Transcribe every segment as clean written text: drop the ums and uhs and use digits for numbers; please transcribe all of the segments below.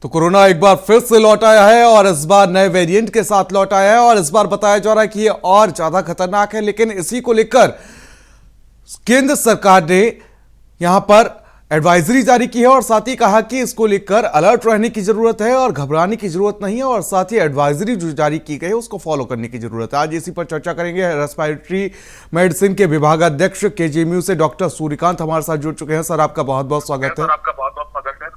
तो कोरोना एक बार फिर से लौट आया है और इस बार नए वेरिएंट के साथ लौट आया है और इस बार बताया जा रहा है कि ये और ज्यादा खतरनाक है। लेकिन इसी को लेकर केंद्र सरकार ने यहां पर एडवाइजरी जारी की है और साथ ही कहा कि इसको लेकर अलर्ट रहने की जरूरत है और घबराने की जरूरत नहीं है और साथ ही एडवाइजरी जो जारी की गई है उसको फॉलो करने की जरूरत है। आज इसी पर चर्चा करेंगे। रेस्पिरेटरी मेडिसिन के विभागाध्यक्ष केजीएमयू से डॉक्टर सूर्यकांत हमारे साथ जुड़ चुके हैं। सर, आपका बहुत बहुत स्वागत है।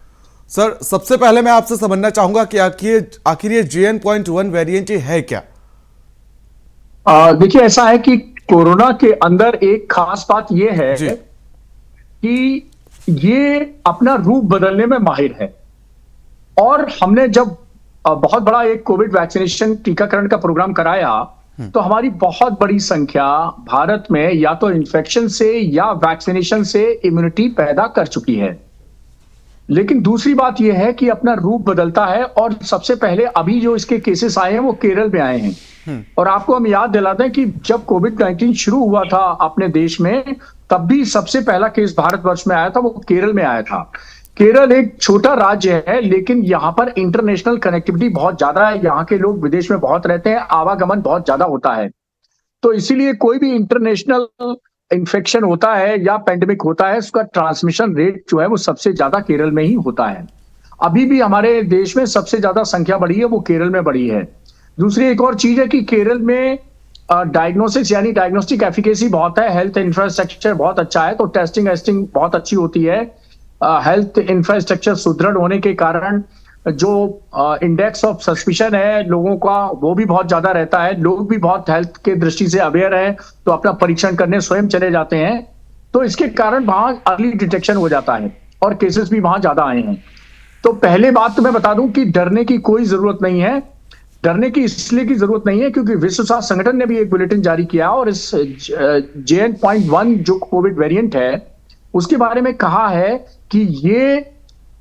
सर, सबसे पहले मैं आपसे समझना चाहूंगा कि आखिर ये JN.1 वेरिएंट है क्या? देखिए, ऐसा है कि कोरोना के अंदर एक खास बात यह है कि ये अपना रूप बदलने में माहिर है। और हमने जब बहुत बड़ा एक कोविड वैक्सीनेशन टीकाकरण का प्रोग्राम कराया तो हमारी बहुत बड़ी संख्या भारत में या तो इन्फेक्शन से या वैक्सीनेशन से इम्यूनिटी पैदा कर चुकी है। लेकिन दूसरी बात यह है कि अपना रूप बदलता है और सबसे पहले अभी जो इसके केसेस आए हैं वो केरल में आए हैं। और आपको हम याद दिलाते हैं कि जब कोविड-19 शुरू हुआ था अपने देश में, तब भी सबसे पहला केस भारतवर्ष में आया था, वो केरल में आया था। केरल एक छोटा राज्य है लेकिन यहां पर इंटरनेशनल कनेक्टिविटी बहुत ज्यादा है। यहाँ के लोग विदेश में बहुत रहते हैं, आवागमन बहुत ज्यादा होता है। तो इसीलिए कोई भी इंटरनेशनल इन्फेक्शन होता है या पेंडेमिक होता है, उसका ट्रांसमिशन रेट जो है वो सबसे ज्यादा केरल में ही होता है। अभी भी हमारे देश में सबसे ज्यादा संख्या बढ़ी है वो केरल में बढ़ी है। दूसरी एक और चीज है कि केरल में डायग्नोसिस यानी डायग्नोस्टिक एफिकेसी बहुत है, हेल्थ इंफ्रास्ट्रक्चर बहुत अच्छा है, तो टेस्टिंग बहुत अच्छी होती है। हेल्थ इंफ्रास्ट्रक्चर सुदृढ़ होने के कारण जो इंडेक्स ऑफ सस्पिशन है लोगों का वो भी बहुत ज्यादा रहता है। लोग भी बहुत हेल्थ के दृष्टि से अवेयर है, तो अपना परीक्षण करने स्वयं चले जाते हैं। तो इसके कारण वहां अर्ली डिटेक्शन हो जाता है और केसेस भी वहां ज्यादा आए हैं। तो पहले बात तो मैं बता दूं कि डरने की कोई जरूरत नहीं है। डरने की इसलिए की जरूरत नहीं है क्योंकि विश्व स्वास्थ्य संगठन ने भी एक बुलेटिन जारी किया और इस JN.1 जो कोविड वेरिएंट है उसके बारे में कहा है कि ये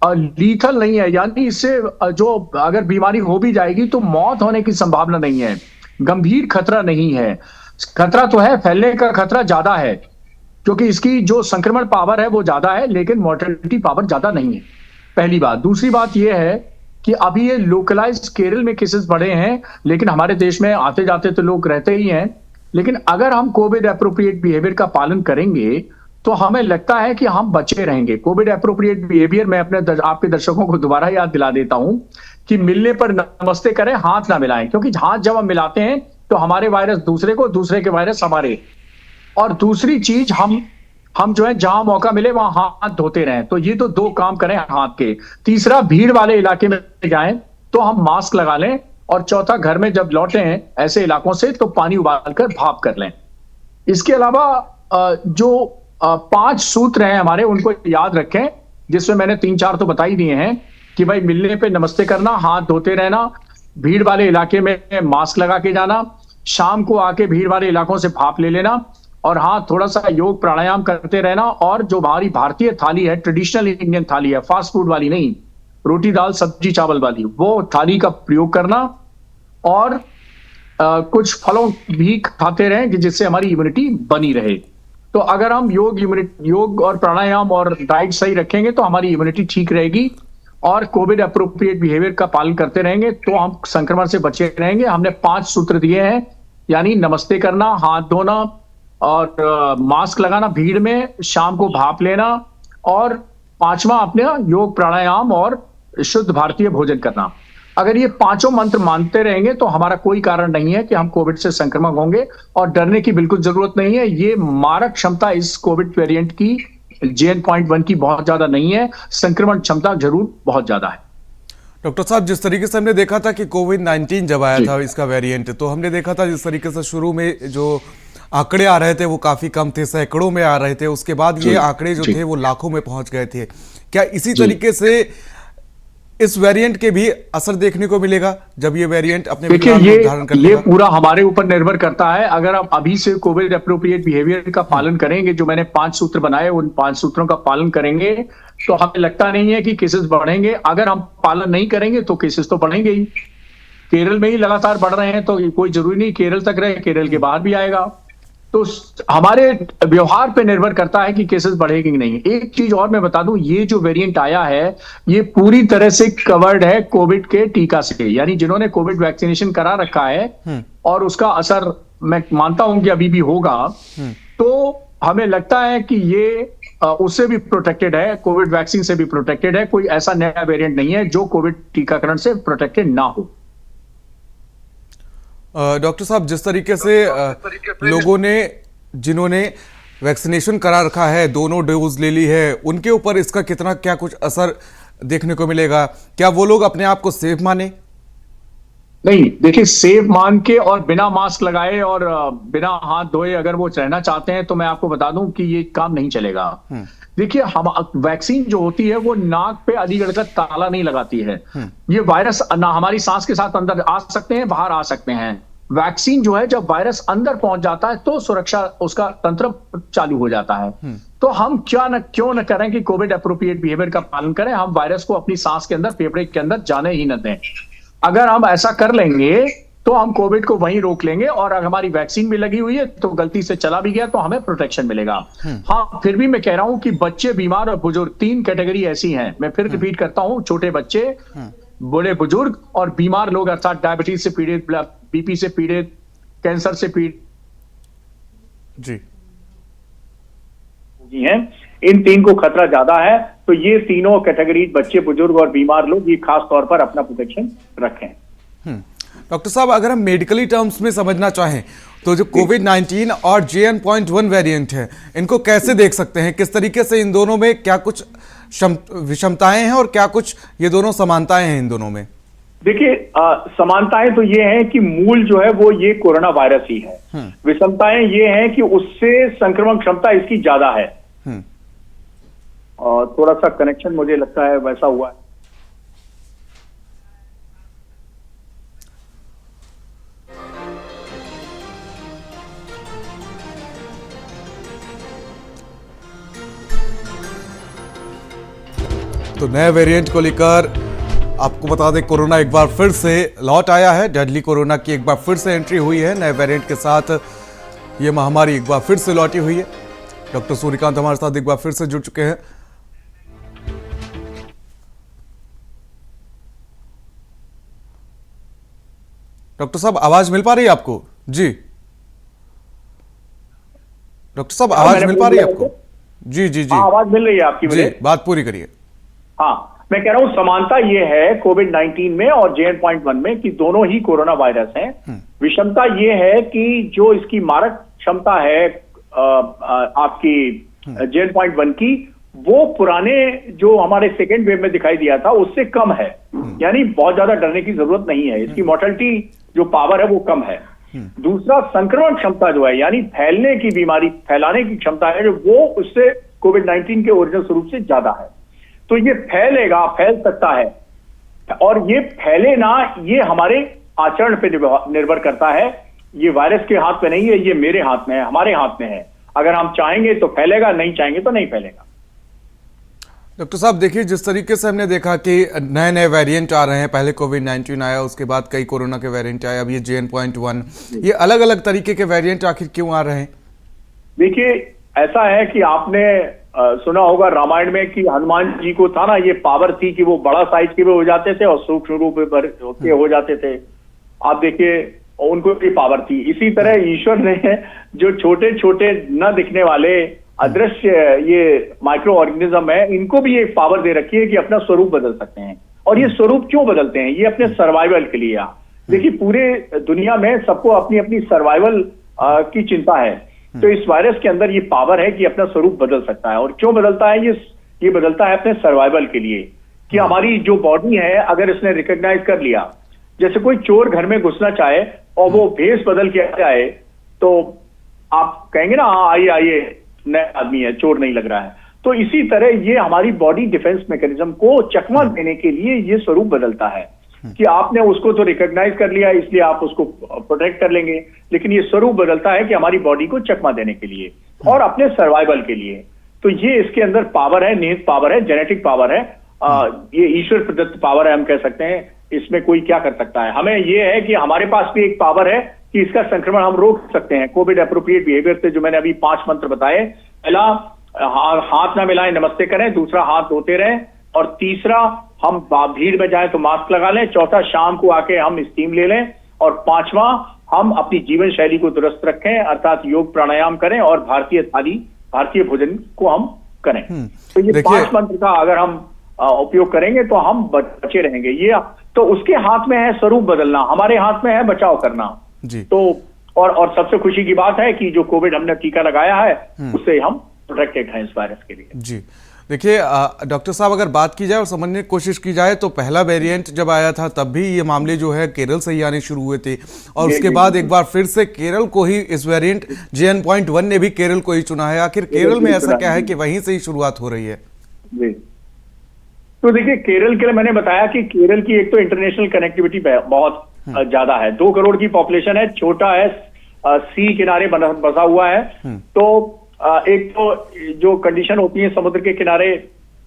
लीथल नहीं है, यानी इससे जो अगर बीमारी हो भी जाएगी तो मौत होने की संभावना नहीं है, गंभीर खतरा नहीं है। खतरा तो है, फैलने का खतरा ज्यादा है क्योंकि इसकी जो संक्रमण पावर है वो ज्यादा है लेकिन मॉर्टेलिटी पावर ज्यादा नहीं है, पहली बात। दूसरी बात यह है कि अभी ये लोकलाइज्ड केरल में केसेस बढ़े हैं लेकिन हमारे देश में आते जाते तो लोग रहते ही हैं। लेकिन अगर हम कोविड एप्रोप्रिएट बिहेवियर का पालन करेंगे तो हमें लगता है कि हम बचे रहेंगे। कोविड एप्रोप्रिएट बिहेवियर मैं आपके दर्शकों को दोबारा याद दिला देता हूं कि मिलने पर नमस्ते करें, हाथ ना मिलाएं, क्योंकि हाथ जब हम मिलाते हैं तो हमारे वायरस दूसरे को, दूसरे के वायरस हमारे। और दूसरी चीज, हम जो है जहां मौका मिले वहां हाथ धोते रहें। तो ये तो दो काम करें हाथ के। तीसरा, भीड़ वाले इलाके में जाएं तो हम मास्क लगा लें। और चौथा, घर में जब लौटे हैं ऐसे इलाकों से तो पानी उबालकर भाप कर लें। इसके अलावा जो 5 सूत्र हैं हमारे, उनको याद रखें, जिसमें मैंने 3-4 तो बता ही दिए हैं कि भाई मिलने पे नमस्ते करना, हाथ धोते रहना, भीड़ वाले इलाके में मास्क लगा के जाना, शाम को आके भीड़ वाले इलाकों से भाप ले लेना और हाँ, थोड़ा सा योग प्राणायाम करते रहना। और जो हमारी भारतीय थाली है, ट्रेडिशनल इंडियन थाली है, फास्ट फूड वाली नहीं, रोटी दाल सब्जी चावल वाली, वो थाली का प्रयोग करना और कुछ फलों भी खाते रहें कि जिससे हमारी इम्यूनिटी बनी रहे। तो अगर हम योग और प्राणायाम और डाइट सही रखेंगे तो हमारी इम्यूनिटी ठीक रहेगी और कोविड एप्रोप्रिएट बिहेवियर का पालन करते रहेंगे तो हम संक्रमण से बचे रहेंगे। हमने 5 सूत्र दिए हैं, यानी नमस्ते करना, हाथ धोना और मास्क लगाना भीड़ में, शाम को भाप लेना और 5वां अपने योग प्राणायाम और शुद्ध भारतीय भोजन करना। अगर ये 5 मंत्र मानते रहेंगे तो हमारा कोई कारण नहीं है कि हम कोविड से संक्रमण होंगे और डरने की बिल्कुल जरूरत नहीं है। ये मारक क्षमता इस कोविड वेरिएंट की JN.1 की बहुत ज्यादा नहीं है, संक्रमण क्षमता जरूर बहुत ज्यादा है। डॉक्टर साहब, जिस तरीके से हमने देखा था कि कोविड-19 जब आया था इसका वेरिएंट, तो हमने देखा था जिस तरीके से शुरू में जो आंकड़े आ रहे थे वो काफी कम थे, सैकड़ों में आ रहे थे, उसके बाद ये आंकड़े जो थे वो लाखों में पहुंच गए थे। क्या इसी तरीके से इस वेरिएंट के भी असर देखने को मिलेगा जब ये वेरिएंट अपने धारण कर लेगा? ये पूरा हमारे ऊपर निर्भर करता है। अगर हम अभी से कोविड एप्रोप्रिएट बिहेवियर का पालन करेंगे, जो मैंने 5 सूत्र बनाए उन 5 सूत्रों का पालन करेंगे, तो हमें लगता नहीं है कि केसेस बढ़ेंगे। अगर हम पालन नहीं करेंगे तो केसेस तो बढ़ेंगे ही। केरल में ही लगातार बढ़ रहे हैं तो कोई जरूरी नहीं केरल तक रहे, केरल के बाहर भी आएगा। तो हमारे व्यवहार पे निर्भर करता है कि केसेस बढ़ेंगे कि नहीं। एक चीज और मैं बता दूं, ये जो वेरिएंट आया है ये पूरी तरह से कवर्ड है कोविड के टीका से, यानी जिन्होंने कोविड वैक्सीनेशन करा रखा है और उसका असर मैं मानता हूं कि अभी भी होगा, तो हमें लगता है कि ये उससे भी प्रोटेक्टेड है, कोविड वैक्सीन से भी प्रोटेक्टेड है। कोई ऐसा नया वेरिएंट नहीं है जो कोविड टीकाकरण से प्रोटेक्टेड ना हो। डॉक्टर साहब, जिस तरीके से लोगों ने जिन्होंने वैक्सीनेशन करा रखा है, दोनों डोज ले ली है, उनके ऊपर इसका कितना क्या कुछ असर देखने को मिलेगा? क्या वो लोग अपने आप को सेफ माने? नहीं, देखिए, सेफ मान के और बिना मास्क लगाए और बिना हाथ धोए अगर वो रहना चाहते हैं तो मैं आपको बता दूं कि ये काम नहीं चलेगा। देखिए, हम वैक्सीन जो होती है वो नाक पे अलीगढ़ का ताला नहीं लगाती है। ये वायरस ना हमारी सांस के साथ अंदर आ सकते हैं, बाहर आ सकते हैं। वैक्सीन जो है, जब वायरस अंदर पहुंच जाता है तो सुरक्षा उसका तंत्र चालू हो जाता है। तो हम क्यों न करें कि कोविड अप्रोप्रिएट बिहेवियर का पालन करें, हम वायरस को अपनी सांस के अंदर, फेफड़े के अंदर जाने ही न दें। अगर हम ऐसा कर लेंगे तो हम कोविड को वहीं रोक लेंगे, और अगर हमारी वैक्सीन भी लगी हुई है तो गलती से चला भी गया तो हमें प्रोटेक्शन मिलेगा। हाँ, फिर भी मैं कह रहा हूं कि बच्चे, बीमार और बुजुर्ग, 3 कैटेगरी ऐसी हैं। मैं फिर रिपीट करता हूं, छोटे बच्चे, बड़े बुजुर्ग और बीमार लोग, अर्थात डायबिटीज से पीड़ित, बीपी से पीड़ित, कैंसर से पीड़ित जी हैं, इन 3 को खतरा ज्यादा है। तो ये तीनों कैटेगरी, बच्चे, बुजुर्ग और बीमार लोग, ये खास तौर पर अपना प्रोटेक्शन रखें। डॉक्टर साहब, अगर हम मेडिकली टर्म्स में समझना चाहें तो जो कोविड-19 और JN.1 वेरिएंट है, इनको कैसे देख सकते हैं? किस तरीके से इन दोनों में क्या कुछ विषमताएं हैं और क्या कुछ ये दोनों समानताएं हैं इन दोनों में? देखिए, समानताएं तो ये हैं कि मूल जो है वो ये कोरोना वायरस ही है। विषमताएं ये हैं कि उससे संक्रमण क्षमता इसकी ज्यादा है। और थोड़ा सा कनेक्शन मुझे लगता है वैसा हुआ है। तो नए वेरिएंट को लेकर आपको बता दें, कोरोना एक बार फिर से लौट आया है। डेडली कोरोना की एक बार फिर से एंट्री हुई है। नए वेरिएंट के साथ ये महामारी एक बार फिर से लौटी हुई है। डॉक्टर सूर्यकांत हमारे साथ एक बार फिर से जुड़ चुके हैं। डॉक्टर साहब, आवाज मिल पा रही है आपको? जी डॉक्टर साहब, आवाज मिल पा रही है आपको? जी जी जी, आवाज मिल रही है आपकी मुझे? बात पूरी करिए। हाँ, मैं कह रहा हूं समानता ये है कोविड-19 में और JN.1 में कि दोनों ही कोरोना वायरस हैं। विषमता ये है कि जो इसकी मारक क्षमता है आपकी JN.1 की, वो पुराने जो हमारे सेकेंड वेव में दिखाई दिया था उससे कम है। यानी बहुत ज्यादा डरने की जरूरत नहीं है। इसकी मोर्टेलिटी जो पावर है वो कम है। दूसरा, संक्रमण क्षमता जो है, यानी फैलने की, बीमारी फैलाने की क्षमता है, वो उससे कोविड-19 के ओरिजिनल स्वरूप से ज्यादा है। तो ये फैलेगा, फैल सकता है, और ये फैले ना, ये हमारे आचरण पे निर्भर करता है। ये वायरस के हाथ में नहीं है, ये मेरे हाथ में है, हमारे हाथ में है। अगर हम चाहेंगे तो फैलेगा, नहीं चाहेंगे तो नहीं फैलेगा। डॉक्टर साहब, देखिए, जिस तरीके से हमने देखा कि नए नए वेरिएंट आ रहे हैं, पहले कोविड-19 आया, उसके बाद कई कोरोना के वेरिएंट आए, अब ये JN.1, ये अलग अलग तरीके के वेरिएंट आखिर क्यों आ रहे हैं? देखिए, ऐसा है कि आपने सुना होगा रामायण में कि हनुमान जी को था ना, ये पावर थी कि वो बड़ा साइज के भी हो जाते थे और सूक्ष्म रूप के हो जाते थे। आप देखिए, उनको भी पावर थी। इसी तरह ईश्वर ने जो छोटे छोटे न दिखने वाले अदृश्य ये माइक्रो ऑर्गेनिज्म है, इनको भी एक पावर दे रखी है कि अपना स्वरूप बदल सकते हैं। और ये स्वरूप क्यों बदलते हैं? ये अपने सर्वाइवल के लिए। देखिए, पूरे दुनिया में सबको अपनी अपनी सर्वाइवल की चिंता है। तो इस वायरस के अंदर ये पावर है कि अपना स्वरूप बदल सकता है। और क्यों बदलता है? ये बदलता है अपने सर्वाइवल के लिए, कि हमारी जो बॉडी है, अगर इसने रिकॉग्नाइज कर लिया, जैसे कोई चोर घर में घुसना चाहे और वो भेष बदल के आ जाए, तो आप कहेंगे ना, हाँ आइए आइए, नया आदमी है, चोर नहीं लग रहा है। तो इसी तरह ये हमारी बॉडी डिफेंस मैकेनिज्म को चकमा देने के लिए ये स्वरूप बदलता है कि आपने उसको तो रिकॉग्नाइज कर लिया, इसलिए आप उसको प्रोटेक्ट कर लेंगे, लेकिन ये स्वरूप बदलता है कि हमारी बॉडी को चकमा देने के लिए और अपने सर्वाइवल के लिए। तो ये इसके अंदर पावर है, निहित पावर है, जेनेटिक पावर है, ये ईश्वर प्रदत्त पावर है, हम कह सकते हैं। इसमें कोई क्या कर सकता है? हमें ये है कि हमारे पास भी एक पावर है कि इसका संक्रमण हम रोक सकते हैं कोविड एप्रोप्रिएट बिहेवियर से, जो मैंने अभी 5 मंत्र बताए। पहला, हाथ ना मिलाएं, नमस्ते करें। दूसरा, हाथ धोते रहें। और तीसरा, हम भीड़ में जाएं तो मास्क लगा लें। चौथा, शाम को आके हम स्टीम ले लें। और पांचवा, हम अपनी जीवन शैली को दुरुस्त रखें, अर्थात योग प्राणायाम करें और भारतीय थाली, भारतीय भोजन को हम करें। तो ये 5 मंत्र का अगर हम उपयोग करेंगे तो हम बचे रहेंगे। ये तो उसके हाथ में है स्वरूप बदलना, हमारे हाथ में है बचाव करना जी। तो और सबसे खुशी की बात है कि जो कोविड हमने टीका लगाया है उससे हम प्रोटेक्टेड हैं इस वायरस के लिए। जी देखिए डॉक्टर साहब, अगर बात की जाए और समझने की कोशिश की जाए तो पहला वेरिएंट जब आया था तब भी ये मामले जो है केरल से ही आने शुरू हुए थे, और उसके बाद एक बार फिर से केरल को ही इस वेरिएंट JN.1 ने भी केरल को ही चुना है। आखिर केरल में ऐसा क्या है कि वहीं से ही शुरुआत हो रही है? जी, तो देखिए केरल के लिए मैंने बताया कि केरल की एक तो इंटरनेशनल कनेक्टिविटी बहुत ज्यादा है। 2 करोड़ की पॉपुलेशन है, छोटा है, सी किनारे बसा हुआ है। तो एक तो जो कंडीशन होती है समुद्र के किनारे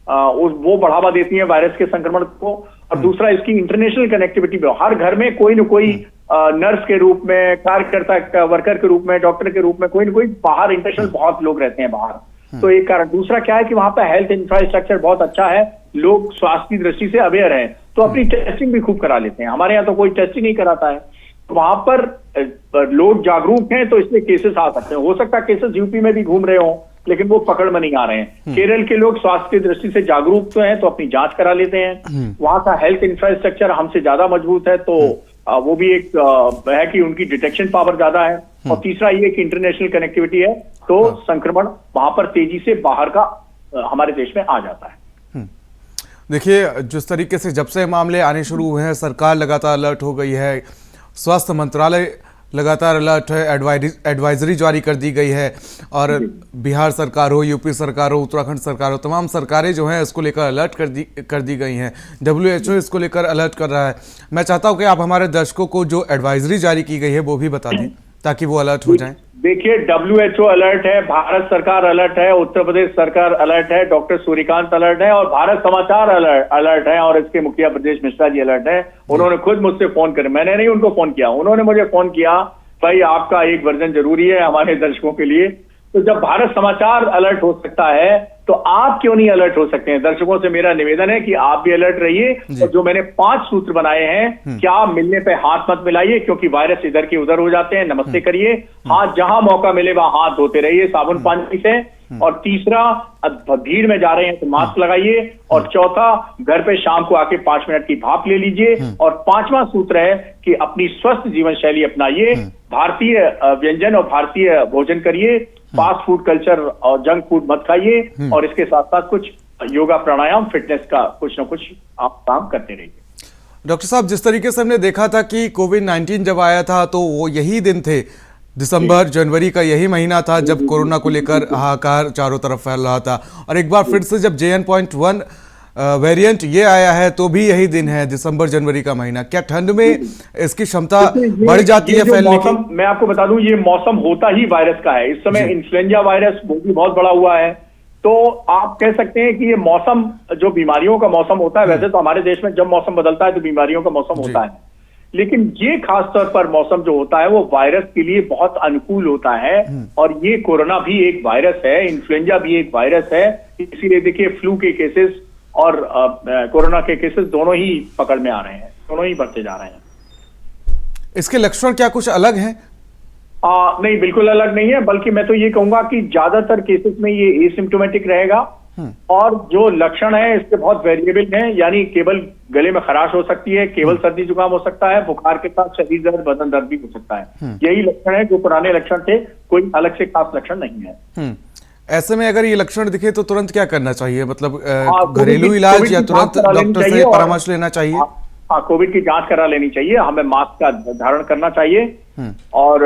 वो बढ़ावा देती है वायरस के संक्रमण को। और दूसरा, इसकी इंटरनेशनल कनेक्टिविटी भी, हर घर में कोई न कोई नर्स के रूप में, कार्यकर्ता वर्कर के रूप में, डॉक्टर के रूप में कोई न कोई बाहर, इंटरनेशनल बहुत लोग रहते हैं बाहर। तो एक कारण। दूसरा क्या है कि वहां पर हेल्थ इंफ्रास्ट्रक्चर बहुत अच्छा है, लोग स्वास्थ्य की दृष्टि से अवेयर हैं, तो अपनी टेस्टिंग भी खूब करा लेते हैं। हमारे यहाँ तो कोई टेस्टिंग नहीं कराता है। तो वहां पर लोग जागरूक हैं तो इसलिए केसेस आ सकते हैं। हो सकता है केसेस यूपी में भी घूम रहे हों लेकिन वो पकड़ में नहीं आ रहे हैं। केरल के लोग स्वास्थ्य की दृष्टि से जागरूक तो हैं तो अपनी जांच करा लेते हैं। वहां का हेल्थ इंफ्रास्ट्रक्चर हमसे ज्यादा मजबूत है, तो वो भी एक है कि उनकी डिटेक्शन पावर ज्यादा है। और तीसरा ये कि इंटरनेशनल कनेक्टिविटी है, तो संक्रमण वहां पर तेजी से बाहर का हमारे देश में आ जाता है। देखिए जिस तरीके से जब से मामले आने शुरू हुए हैं, सरकार लगातार अलर्ट हो गई है, स्वास्थ्य मंत्रालय लगातार अलर्ट है, एडवाइजरी जारी कर दी गई है, और बिहार सरकार हो, यूपी सरकार हो, उत्तराखंड सरकार हो, तमाम सरकारें जो हैं इसको लेकर अलर्ट कर दी गई हैं। WHO इसको लेकर अलर्ट कर रहा है। मैं चाहता हूं कि आप हमारे दर्शकों को जो एडवाइजरी जारी की गई है वो भी बता दें ताकि वो अलर्ट हो जाएं। देखिए WHO अलर्ट है, भारत सरकार अलर्ट है, उत्तर प्रदेश सरकार अलर्ट है, डॉक्टर सूर्यकांत अलर्ट है, और भारत समाचार अलर्ट है, और इसके मुखिया ब्रजेश मिश्रा जी अलर्ट है। उन्होंने खुद मुझसे फोन कर, मैंने नहीं उनको फोन किया, उन्होंने मुझे फोन किया, भाई आपका एक वर्जन जरूरी है हमारे दर्शकों के लिए। तो जब भारत समाचार अलर्ट हो सकता है तो आप क्यों नहीं अलर्ट हो सकते हैं? दर्शकों से मेरा निवेदन है कि आप भी अलर्ट रहिए। और जो मैंने 5 सूत्र बनाए हैं, क्या मिलने पे हाथ मत मिलाइए क्योंकि वायरस इधर के उधर हो जाते हैं, नमस्ते करिए, हाथ जहां मौका मिले वहां हाथ धोते रहिए साबुन पानी से। और तीसरा, भीड़ में जा रहे हैं तो मास्क लगाइए। और चौथा, घर पे शाम को आके 5 मिनट की भाप ले लीजिए। और 5वां सूत्र है कि अपनी स्वस्थ जीवन शैली अपनाइए, भारतीय व्यंजन और भारतीय भोजन करिए, फास्ट फूड कल्चर और जंक फूड मत खाइए, और इसके साथ साथ कुछ योगा प्राणायाम फिटनेस का कुछ ना कुछ आप काम करते रहिए। डॉक्टर साहब, जिस तरीके से हमने देखा था कि कोविड-19 जब आया था तो वो यही दिन थे, दिसंबर जनवरी का यही महीना था जब कोरोना को लेकर हाहाकार चारों तरफ फैल रहा था, और एक बार फिर से जब JN.1 वेरिएंट ये आया है तो भी यही दिन है, दिसंबर जनवरी का महीना। क्या ठंड में इसकी क्षमता बढ़ जाती है फैलने की? मैं आपको बता दूं, ये मौसम होता ही वायरस का है। इस समय इन्फ्लुएंजा वायरस वो भी बहुत बड़ा हुआ है। तो आप कह सकते हैं कि ये मौसम जो बीमारियों का मौसम होता है, वैसे तो हमारे देश में जब मौसम बदलता है तो बीमारियों का मौसम होता है, लेकिन ये खास तौर पर मौसम जो होता है वो वायरस के लिए बहुत अनुकूल होता है। और ये कोरोना भी एक वायरस है, इन्फ्लुएंजा भी एक वायरस है। इसीलिए देखिए फ्लू के केसेस और कोरोना के केसेस दोनों ही पकड़ में आ रहे हैं, दोनों ही बढ़ते जा रहे हैं। इसके लक्षण क्या कुछ अलग हैं? नहीं, बिल्कुल अलग नहीं है, बल्कि मैं तो ये कहूंगा कि ज्यादातर केसेस में ये एसिम्प्टोमेटिक रहेगा। और जो लक्षण है इसके बहुत वेरिएबल हैं, यानी केवल गले में खराश हो सकती है, केवल सर्दी जुकाम हो सकता है, बुखार के साथ शरीर दर्द, बदन दर्द भी हो सकता है। यही लक्षण है, जो पुराने लक्षण थे, कोई अलग से खास लक्षण नहीं है। ऐसे में अगर ये लक्षण दिखे तो तुरंत क्या करना चाहिए? मतलब घरेलू इलाज या तुरंत डॉक्टर से परामर्श लेना चाहिए? हाँ, कोविड की जांच करा लेनी चाहिए, हमें मास्क का धारण करना चाहिए। और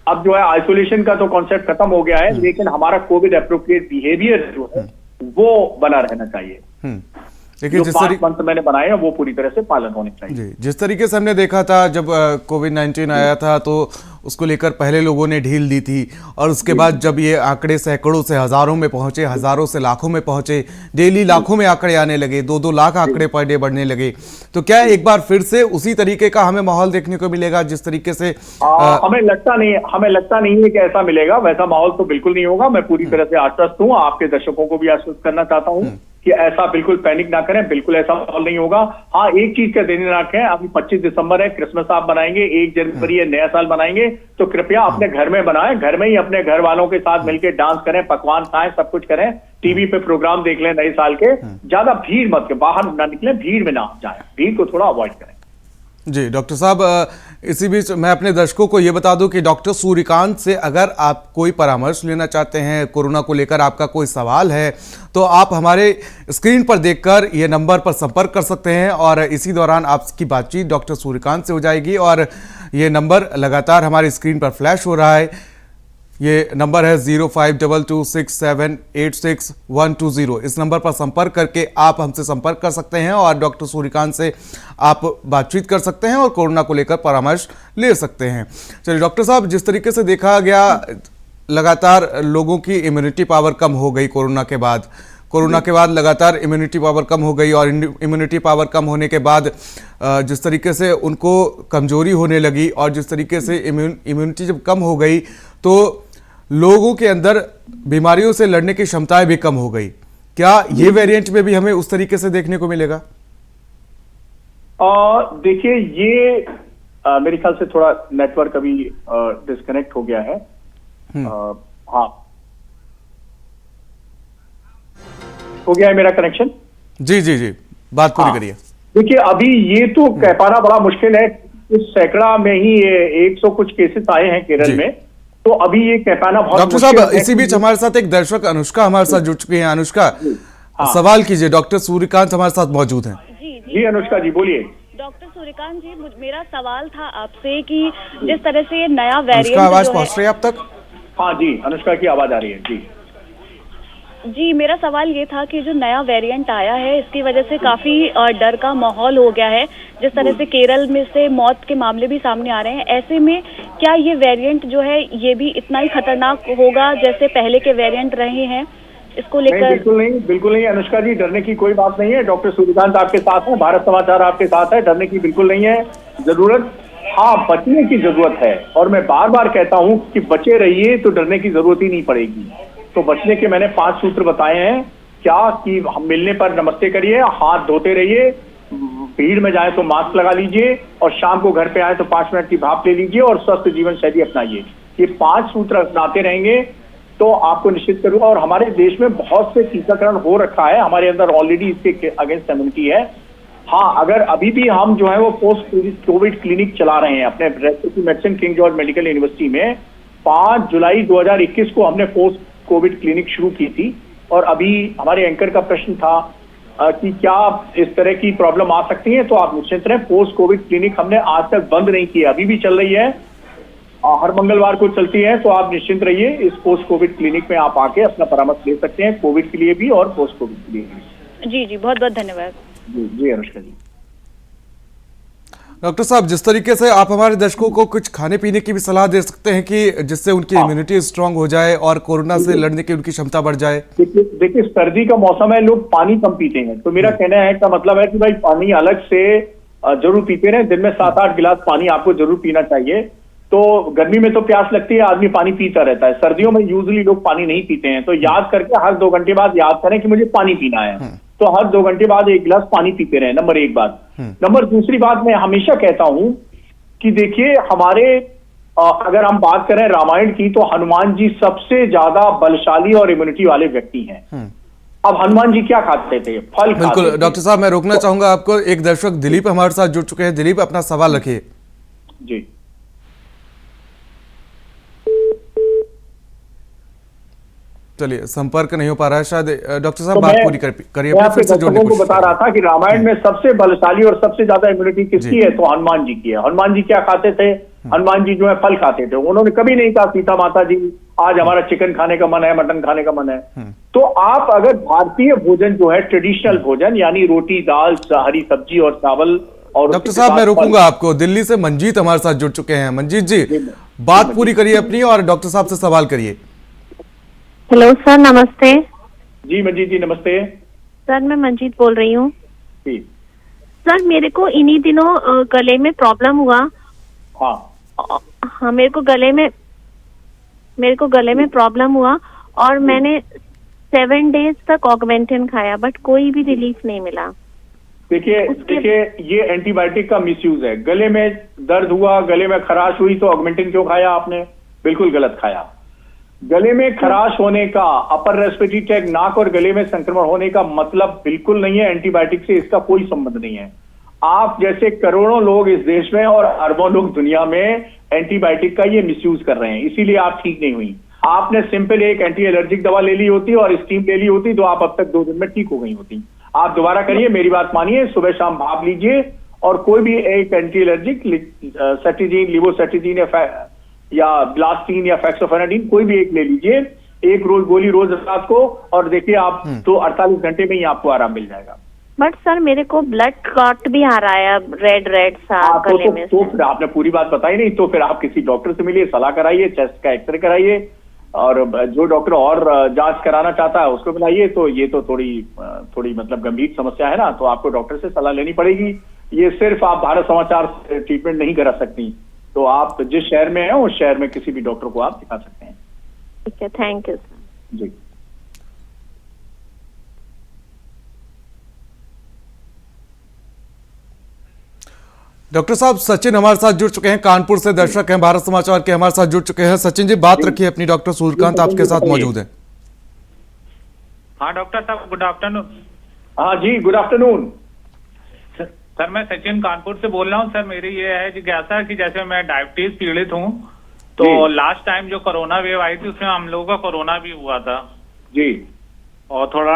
अब जो है आइसोलेशन का तो कॉन्सेप्ट खत्म हो गया है, लेकिन हमारा कोविड एप्रोप्रिएट बिहेवियर जो है वो बना रहना चाहिए। देखिए जिस तरीके मंत्र मैंने बनाए हैं वो पूरी तरह से पालन होने चाहिए। जी, जिस तरीके से हमने देखा था जब कोविड-19 आया था तो उसको लेकर पहले लोगों ने ढील दी थी, और उसके बाद जब ये आंकड़े सैकड़ों से हजारों में पहुंचे, हजारों से लाखों में पहुंचे, डेली लाखों में आंकड़े आने लगे, 2-2 लाख आंकड़े पर डे बढ़ने लगे, तो क्या एक बार फिर से उसी तरीके का हमें माहौल देखने को मिलेगा जिस तरीके से हमें लगता नहीं है कि ऐसा मिलेगा। वैसा माहौल तो बिल्कुल नहीं होगा। मैं पूरी तरह से आश्वस्त हूँ, आपके दर्शकों को भी आश्वस्त करना चाहता हूँ कि ऐसा बिल्कुल पैनिक ना करें, बिल्कुल ऐसा माहौल नहीं होगा। हाँ, एक चीज का ध्यान रखें, अभी 25 दिसंबर है, क्रिसमस आप बनाएंगे, 1 जनवरी है, नया साल बनाएंगे, तो कृपया अपने घर में बनाएं, घर में ही अपने घर वालों के साथ मिलकर डांस करें, पकवान खाएं, सब कुछ करें, टीवी पे प्रोग्राम देख लें नए साल के। ज्यादा भीड़ मत, बाहर ना निकले, भीड़ में ना जाए, भीड़ को थोड़ा अवॉइड करें। जी डॉक्टर साहब, इसी बीच मैं अपने दर्शकों को ये बता दूं कि डॉक्टर सूर्यकांत से अगर आप कोई परामर्श लेना चाहते हैं, कोरोना को लेकर आपका कोई सवाल है, तो आप हमारे स्क्रीन पर देखकर ये नंबर पर संपर्क कर सकते हैं, और इसी दौरान आपकी बातचीत डॉक्टर सूर्यकांत से हो जाएगी। और ये नंबर लगातार हमारी स्क्रीन पर फ्लैश हो रहा है, ये नंबर है 052267862120। इस नंबर पर संपर्क करके आप हमसे संपर्क कर सकते हैं और डॉक्टर सूर्यकांत से आप बातचीत कर सकते हैं और कोरोना को लेकर परामर्श ले सकते हैं। चलिए डॉक्टर साहब, जिस तरीके से देखा गया लगातार लोगों की इम्यूनिटी पावर कम हो गई कोरोना के बाद लगातार इम्यूनिटी पावर कम हो गई, और इम्यूनिटी पावर कम होने के बाद जिस तरीके से उनको कमजोरी होने लगी, और जिस तरीके से इम्यूनिटी जब कम हो गई तो लोगों के अंदर बीमारियों से लड़ने की क्षमताएं भी कम हो गई। क्या ये वेरिएंट में भी हमें उस तरीके से देखने को मिलेगा? देखिए, ये मेरे ख्याल से थोड़ा नेटवर्क अभी डिस्कनेक्ट हो गया है। हाँ, हो गया है मेरा कनेक्शन। जी, बात पूरी करिए। देखिए, अभी ये तो कह पाना बड़ा मुश्किल है। इस सैकड़ा में ही ये 100 कुछ केसेस आए हैं केरल में, तो अभी ये कह पाना बहुत डॉक्टर साहब, इसी बीच हमारे साथ एक दर्शक अनुष्का हमारे साथ जुड़ चुकी हैं। अनुष्का, सवाल कीजिए, डॉक्टर सूर्यकांत हमारे साथ मौजूद हैं। जी अनुष्का जी, बोलिए। डॉक्टर सूर्यकांत जी, मेरा सवाल था आपसे कि जिस तरह से ये नया वेरिएंट आवाज पहुंच रही है आप तक? हाँ जी, अनुष्का की आवाज आ रही है। जी, मेरा सवाल ये था कि जो नया वेरिएंट आया है, इसकी वजह से काफी डर का माहौल हो गया है। जिस तरह से केरल में से मौत के मामले भी सामने आ रहे हैं, ऐसे में क्या ये वेरिएंट जो है ये भी इतना ही खतरनाक होगा जैसे पहले के वेरिएंट रहे हैं? इसको लेकर बिल्कुल नहीं अनुष्का जी, डरने की कोई बात नहीं है। डॉक्टर सूर्यकांत आपके साथ है, भारत समाचार आपके साथ है, डरने की बिल्कुल नहीं है जरूरत। हाँ, बचने की जरूरत है, और मैं बार बार कहता हूँ कि बचे रहिए तो डरने की जरूरत ही नहीं पड़ेगी। तो बचने के मैंने 5 सूत्र बताए हैं। क्या कि हम मिलने पर नमस्ते करिए, हाथ धोते रहिए, भीड़ में जाए तो मास्क लगा लीजिए, और शाम को घर पे आए तो 5 मिनट की भाप ले लीजिए, और स्वस्थ जीवन शैली अपनाइए। ये 5 सूत्र अपनाते रहेंगे तो आपको निश्चित करूंगा। और हमारे देश में बहुत से टीकाकरण हो रखा है, हमारे अंदर ऑलरेडी इसके अगेंस्ट इम्यूनिटी है। हाँ, अगर अभी भी हम जो है वो पोस्ट कोविड क्लिनिक चला रहे हैं अपने respiratory medicine king George medical university में। 5 जुलाई 2021 को हमने पोस्ट कोविड क्लिनिक शुरू की थी, और अभी हमारे एंकर का प्रश्न था कि क्या इस तरह की प्रॉब्लम आ सकती है, तो आप निश्चित रहें, पोस्ट कोविड क्लिनिक हमने आज तक बंद नहीं की, अभी भी चल रही है, हर मंगलवार को चलती है। तो आप निश्चिंत रहिए, इस पोस्ट कोविड क्लिनिक में आप आके अपना परामर्श ले सकते हैं, कोविड के लिए भी और पोस्ट कोविड के लिए भी। जी, बहुत बहुत धन्यवाद। जी अनुष्का जी। डॉक्टर साहब, जिस तरीके से आप हमारे दर्शकों को कुछ खाने पीने की भी सलाह दे सकते हैं कि जिससे उनकी इम्यूनिटी स्ट्रांग हो जाए और कोरोना से लड़ने की उनकी क्षमता बढ़ जाए। देखिए, सर्दी का मौसम है, लोग पानी कम पीते हैं, तो मेरा कहना है का मतलब है कि भाई पानी अलग से जरूर पीते रहे। दिन में 7-8 गिलास पानी आपको जरूर पीना चाहिए। तो गर्मी में तो प्यास लगती है, आदमी पानी पीता रहता है, सर्दियों में यूजुअली लोग पानी नहीं पीते हैं। तो याद करके हर 2 घंटे बाद याद करें कि मुझे पानी पीना है, तो हर 2 घंटे बाद 1 गिलास पानी पीते रहे। नंबर 1 बात। नंबर दूसरी बात, मैं हमेशा कहता हूं कि देखिए, हमारे अगर हम बात करें रामायण की, तो हनुमान जी सबसे ज्यादा बलशाली और इम्यूनिटी वाले व्यक्ति हैं। अब हनुमान जी क्या खाते थे? फल। बिल्कुल डॉक्टर साहब, मैं रोकना चाहूंगा आपको। एक दर्शक दिलीप हमारे साथ जुड़ चुके हैं। दिलीप, अपना सवाल रखिए। जी, चलिए, संपर्क नहीं हो पा रहा है शायद। डॉक्टर साहब, बात पूरी करिए। मैं आपके दर्शकों को बता रहा था कि रामायण में सबसे बलशाली और सबसे ज्यादा इम्यूनिटी किसकी है, तो हनुमान जी की है। हनुमान जी क्या खाते थे? हनुमान जी जो है फल खाते थे। उन्होंने कभी नहीं कहा सीता माता जी आज हमारा चिकन खाने का मन है, मटन खाने का मन है। तो आप अगर भारतीय भोजन जो है, ट्रेडिशनल भोजन, यानी रोटी, दाल, हरी सब्जी और चावल और डॉक्टर साहब मैं रोकूंगा आपको, दिल्ली से मंजीत हमारे साथ जुड़ चुके हैं। मंजीत जी, बात पूरी करिए अपनी और डॉक्टर साहब से सवाल करिए। हेलो सर, नमस्ते। जी मंजीत जी नमस्ते। सर मैं मंजीत बोल रही हूँ। जी सर मेरे को इन्हीं दिनों गले में प्रॉब्लम हुआ। हाँ हाँ, मेरे को गले में प्रॉब्लम हुआ और मैंने 7 डेज तक ऑगमेंटिन खाया, बट कोई भी रिलीफ नहीं मिला। देखिए ये एंटीबायोटिक का मिसयूज है। गले में दर्द हुआ, गले में खराश हुई तो ऑगमेंटिन क्यों खाया आपने? बिल्कुल गलत खाया। गले में खराश होने का, अपर रेस्पिरेटरी ट्रैक्ट, नाक और गले में संक्रमण होने का मतलब बिल्कुल नहीं है एंटीबायोटिक से, इसका कोई संबंध नहीं है। आप जैसे करोड़ों लोग इस देश में और अरबों लोग दुनिया में एंटीबायोटिक का ये मिसयूज कर रहे हैं, इसीलिए आप ठीक नहीं हुई। आपने सिंपल एक एंटी एलर्जिक दवा ले ली होती और स्टीम ले ली होती तो आप अब तक 2 दिन में ठीक हो गई होती। आप दोबारा करिए, मेरी बात मानिए, सुबह शाम भाप लीजिए और कोई भी एक एंटी एलर्जिक सेट्रिजीन, लिवोसेट्रिजीन या ब्लास्टीन या फैक्सोफेनाडिन कोई भी एक ले लीजिए, एक रोज गोली रोज रात को, और देखिए आप तो 48 घंटे में ही आपको आराम मिल जाएगा। बट सर मेरे को ब्लड क्लॉट भी आ रहा है, रेड सा गले में। तो फिर आपने पूरी बात बताई नहीं, तो फिर आप किसी डॉक्टर से मिलिए, सलाह कराइए, चेस्ट का एक्सरे कराइए और जो डॉक्टर और जांच कराना चाहता है उसको बुलाइए। तो ये तो थोड़ी मतलब गंभीर समस्या है ना, तो आपको डॉक्टर से सलाह लेनी पड़ेगी। ये सिर्फ आप भारत समाचार से ट्रीटमेंट नहीं करा सकती, तो आप जिस शहर में हैं उस शहर में किसी भी डॉक्टर को आप दिखा सकते हैं। ठीक है, थैंक यू सर। जी डॉक्टर साहब सचिन हमारे साथ जुड़ चुके हैं, कानपुर से दर्शक हैं, भारत समाचार के हमारे साथ जुड़ चुके हैं। सचिन जी बात रखिए अपनी, डॉक्टर सूर्यकांत आपके साथ मौजूद हैं। हाँ डॉक्टर साहब, गुड आफ्टरनून। हाँ जी, गुड आफ्टरनून। सर मैं सचिन कानपुर से बोल रहा हूँ। सर मेरी ये है जिज्ञासा कि जैसे मैं डायबिटीज पीड़ित हूँ, तो लास्ट टाइम जो कोरोना वेव आई थी उसमें हम लोगों का कोरोना भी हुआ था जी, और थोड़ा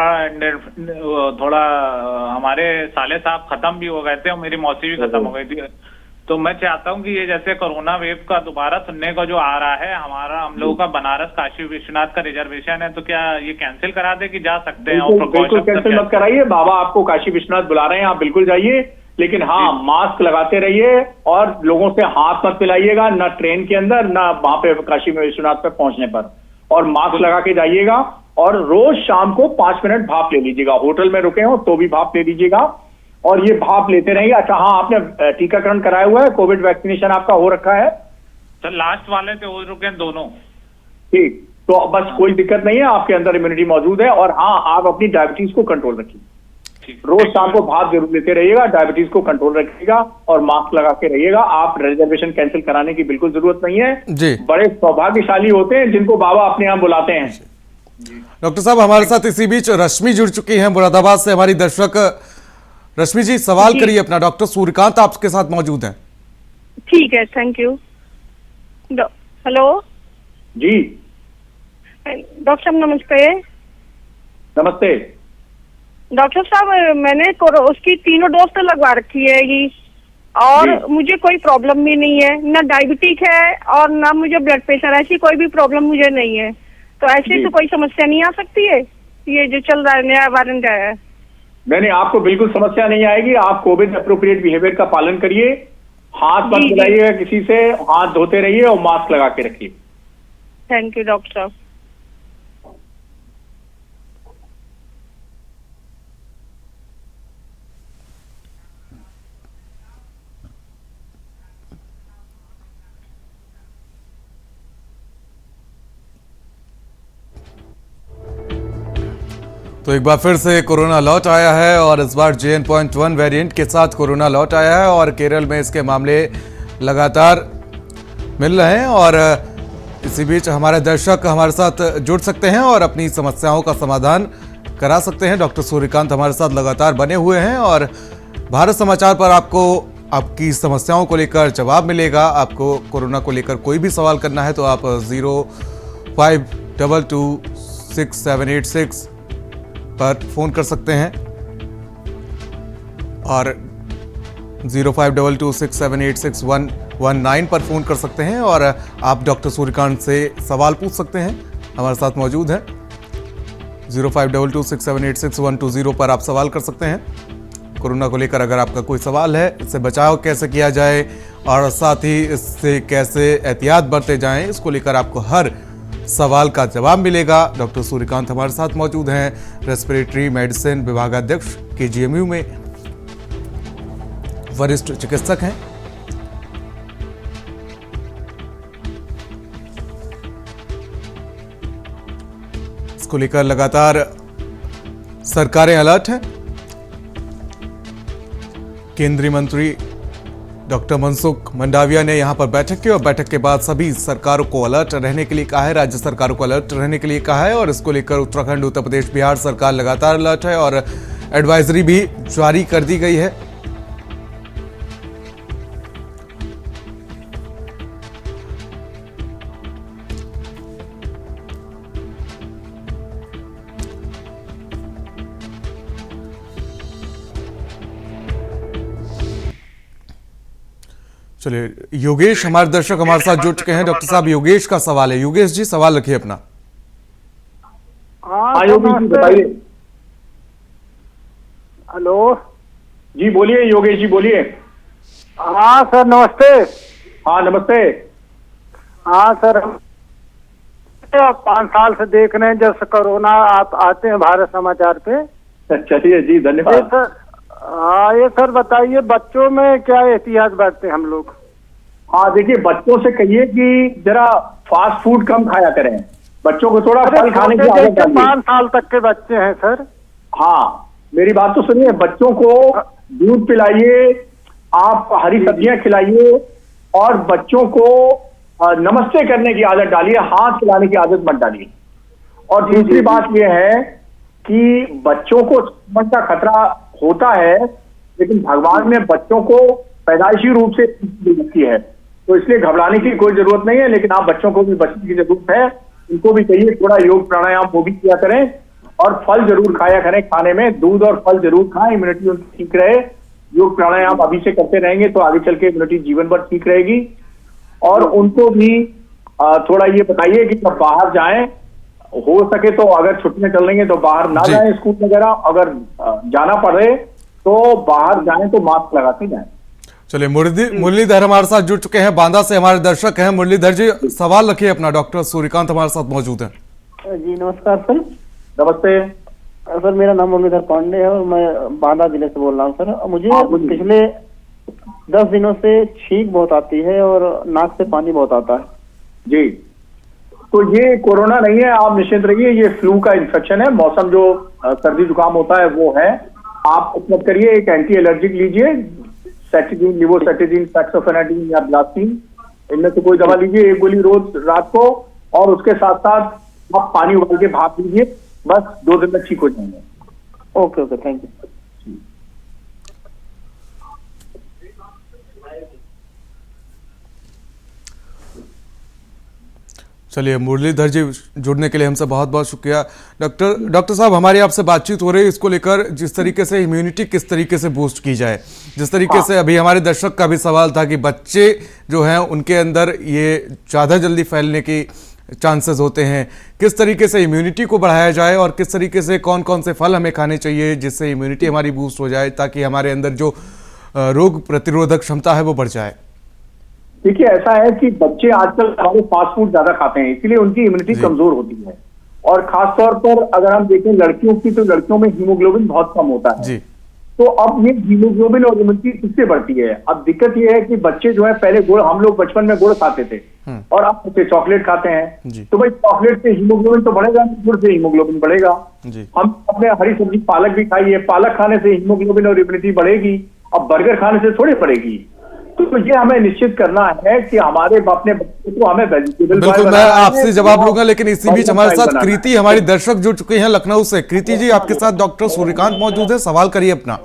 हमारे साले साहब खत्म भी हो गए थे और मेरी मौसी भी खत्म हो गई थी। तो मैं चाहता हूँ कि ये जैसे कोरोना वेव का दोबारा सुनने का जो आ रहा है, हम लोगों का बनारस काशी विश्वनाथ का रिजर्वेशन है, तो क्या ये कैंसिल करा दे कि जा सकते हैं? और बिल्कुल कैंसिल मत कराइए, बाबा आपको काशी विश्वनाथ बुला रहे हैं, आप बिल्कुल जाइए, लेकिन हाँ मास्क लगाते रहिए और लोगों से हाथ मत मिलाइएगा, ना ट्रेन के अंदर ना वहां पे काशी विश्वनाथ पे पहुंचने पर, और मास्क लगा के जाइएगा। और रोज शाम को 5 मिनट भाप ले लीजिएगा, होटल में रुके हो तो भी भाप ले लीजिएगा और ये भाप लेते रहिए। अच्छा हाँ, आपने टीकाकरण कराया हुआ है? कोविड वैक्सीनेशन आपका हो रखा है? सर लास्ट वाले थे, हो रुके दोनों। ठीक, तो बस कोई दिक्कत नहीं है, आपके अंदर इम्यूनिटी मौजूद है। और हाँ, आप अपनी डायबिटीज को कंट्रोल रखिए, रोज शाम को भाप जरूर लेते रहिएगा, डायबिटीज को कंट्रोल रखिएगा और मास्क लगा के रहिएगा। आप रिजर्वेशन कैंसिल कराने की बिल्कुल जरूरत नहीं है जी। बड़े सौभाग्यशाली होते हैं जिनको बाबा अपने यहाँ बुलाते हैं। डॉक्टर साहब हमारे साथ इसी बीच रश्मि जुड़ चुकी हैं मुरादाबाद से, हमारी दर्शक। रश्मि जी सवाल करिए अपना, डॉक्टर सूर्यकांत आपके साथ मौजूद हैं। ठीक है, थैंक यू। हेलो जी डॉक्टर साहब, नमस्ते। नमस्ते। डॉक्टर साहब मैंने उसकी 3 डोज तो लगवा रखी है ये, और मुझे कोई प्रॉब्लम भी नहीं है, ना डायबिटिक है और ना मुझे ब्लड प्रेशर, ऐसी कोई भी प्रॉब्लम मुझे नहीं है। तो ऐसे तो कोई समस्या नहीं आ सकती है ये जो चल रहा है नया वायरस है? नहीं, आपको बिल्कुल समस्या नहीं आएगी। आप कोविड अप्रोप्रिएट बिहेवियर का पालन करिए, हाथ मत मिलाइएगा किसी से, हाथ धोते रहिए और मास्क लगा के रखिए। थैंक यू डॉक्टर साहब। तो एक बार फिर से कोरोना लौट आया है और इस बार JN.1 वेरिएंट के साथ कोरोना लौट आया है और केरल में इसके मामले लगातार मिल रहे हैं। और इसी बीच हमारे दर्शक हमारे साथ जुड़ सकते हैं और अपनी समस्याओं का समाधान करा सकते हैं। डॉक्टर सूर्यकांत हमारे साथ लगातार बने हुए हैं और भारत समाचार पर आपको आपकी समस्याओं को लेकर जवाब मिलेगा। आपको कोरोना को लेकर कोई भी सवाल करना है तो आप 05226786 पर फ़ोन कर सकते हैं और 0522678619 पर फ़ोन कर सकते हैं और आप डॉक्टर सूर्यकांत से सवाल पूछ सकते हैं, हमारे साथ मौजूद हैं। 0522678619 पर आप सवाल कर सकते हैं कोरोना को लेकर अगर आपका कोई सवाल है, इससे बचाव कैसे किया जाए और साथ ही इससे कैसे एहतियात बरते जाएं, इसको लेकर आपको हर सवाल का जवाब मिलेगा। डॉक्टर सूर्यकांत हमारे साथ मौजूद हैं, रेस्पिरेटरी मेडिसिन विभागाध्यक्ष KGMU में वरिष्ठ चिकित्सक हैं। इसको लेकर लगातार सरकारें अलर्ट हैं। केंद्रीय मंत्री डॉक्टर मनसुख मंडाविया ने यहां पर बैठक की और बैठक के बाद सभी सरकारों को अलर्ट रहने के लिए कहा है, राज्य सरकारों को अलर्ट रहने के लिए कहा है और इसको लेकर उत्तराखंड, उत्तर प्रदेश, बिहार सरकार लगातार अलर्ट है और एडवाइजरी भी जारी कर दी गई है। चलिए, योगेश हमारे दर्शक हमारे साथ जुड़ चुके हैं। डॉक्टर साहब, योगेश का सवाल है। योगेश जी, सवाल रखिए अपना। हाँ योगेश जी बताइए। हेलो जी बोलिए योगेश जी, बोलिए। हाँ सर नमस्ते। हाँ नमस्ते। हाँ सर, 5 साल से देख रहे हैं जब से कोरोना आप आते हैं भारत समाचार पे। चलिए जी, धन्यवाद। सर हाँ, ये सर बताइए बच्चों में क्या एहतियात बरते हम लोग? हाँ देखिए, बच्चों से कहिए कि जरा फास्ट फूड कम खाया करें, बच्चों को थोड़ा फल खाने की आदत डालिए। 5 साल तक के बच्चे हैं सर। हाँ मेरी बात तो सुनिए, बच्चों को दूध पिलाइए, आप हरी सब्जियां खिलाइए और बच्चों को नमस्ते करने की आदत डालिए, हाथ खिलाने की आदत मत डालिए। और दूसरी बात यह है कि बच्चों को संक्रमण का खतरा होता है, लेकिन भगवान ने बच्चों को पैदाइशी रूप से रखी है, तो इसलिए घबराने की कोई जरूरत नहीं है। लेकिन आप बच्चों को भी बचने की जरूरत है, उनको भी कहिए थोड़ा योग प्राणायाम वो भी किया करें और फल जरूर खाया करें। खाने में दूध और फल जरूर खाएं, इम्यूनिटी उनकी ठीक रहे। योग प्राणायाम अभी से करते रहेंगे तो आगे चल के इम्यूनिटी जीवन भर ठीक रहेगी। और उनको भी थोड़ा ये बताइए कि जब बाहर जाएं, हो सके तो अगर छुट्टियां चल रही हैं तो बाहर ना जाएं स्कूल वगैरह, अगर जाना पड़े तो बाहर जाएं तो मास्क लगा के जाएं। चलिए, मुरलीधर हमारे साथ जुड़ चुके हैं, बांदा से हमारे दर्शक हैं। मुरलीधर जी, सवाल रखिए अपना। डॉक्टर सूर्यकांत हमारे साथ मौजूद हैं। जी नमस्कार सर। नमस्ते सर, मेरा नाम मुरलीधर पांडे है और मैं बांदा जिले से बोल रहा हूँ सर। मुझे पिछले 10 दिनों से छींक बहुत आती है और नाक से पानी बहुत आता है। जी, तो ये कोरोना नहीं है, आप निश्चिंत रहिए, ये फ्लू का इन्फेक्शन है। मौसम जो सर्दी जुकाम होता है वो है। आप उपलब्ध करिए, एक एंटी एलर्जिक लीजिए, सेटिजिन, लिवोसेटिजिन, सेक्सोफेनाडिन या ब्लास्टीन, इनमें से कोई दवा लीजिए, 1 गोली रोज रात को, और उसके साथ साथ आप पानी उबाल के भाप लीजिए, बस 2 दिन में ठीक हो जाएंगे। Okay okay, thank you. चलिए, मुरलीधर जी जुड़ने के लिए हमसे बहुत बहुत शुक्रिया। डॉक्टर साहब, हमारी आपसे बातचीत हो रही है इसको लेकर, जिस तरीके से इम्यूनिटी किस तरीके से बूस्ट की जाए, जिस तरीके से अभी हमारे दर्शक का भी सवाल था कि बच्चे जो हैं उनके अंदर ये ज़्यादा जल्दी फैलने की चांसेस होते हैं, किस तरीके से इम्यूनिटी को बढ़ाया जाए और किस तरीके से कौन कौन से फल हमें खाने चाहिए जिससे इम्यूनिटी हमारी बूस्ट हो जाए, ताकि हमारे अंदर जो रोग प्रतिरोधक क्षमता है वो बढ़ जाए। देखिए, ऐसा है कि बच्चे आजकल हमारे फास्ट फूड ज्यादा खाते हैं, इसीलिए उनकी इम्यूनिटी कमजोर होती है। और खास तौर पर अगर हम देखें लड़कियों की, तो लड़कियों में हीमोग्लोबिन बहुत कम होता है जी। तो अब ये हीमोग्लोबिन और इम्यूनिटी किससे बढ़ती है? अब दिक्कत ये है कि बच्चे जो है, पहले गुड़, हम लोग बचपन में गुड़ खाते थे और अब बच्चे चॉकलेट खाते हैं, तो भाई चॉकलेट से हीमोग्लोबिन तो बढ़ेगा, गुड़ से हीमोग्लोबिन बढ़ेगा। हम अपने हरी सब्जी पालक भी खाइए, पालक खाने से हीमोग्लोबिन और इम्यूनिटी बढ़ेगी, अब बर्गर खाने से थोड़ी बढ़ेगी। तो ये हमें निश्चित करना है कि हमारे अपने बच्चों को हमें वेजिटेबल। बिल्कुल, मैं आपसे जवाब लूंगा, लेकिन इसी बीच हमारे साथ कृति हमारी दर्शक जुड़ चुके हैं लखनऊ से। कृति जी, आपके साथ डॉक्टर सूर्यकांत मौजूद है, सवाल करिए अपना।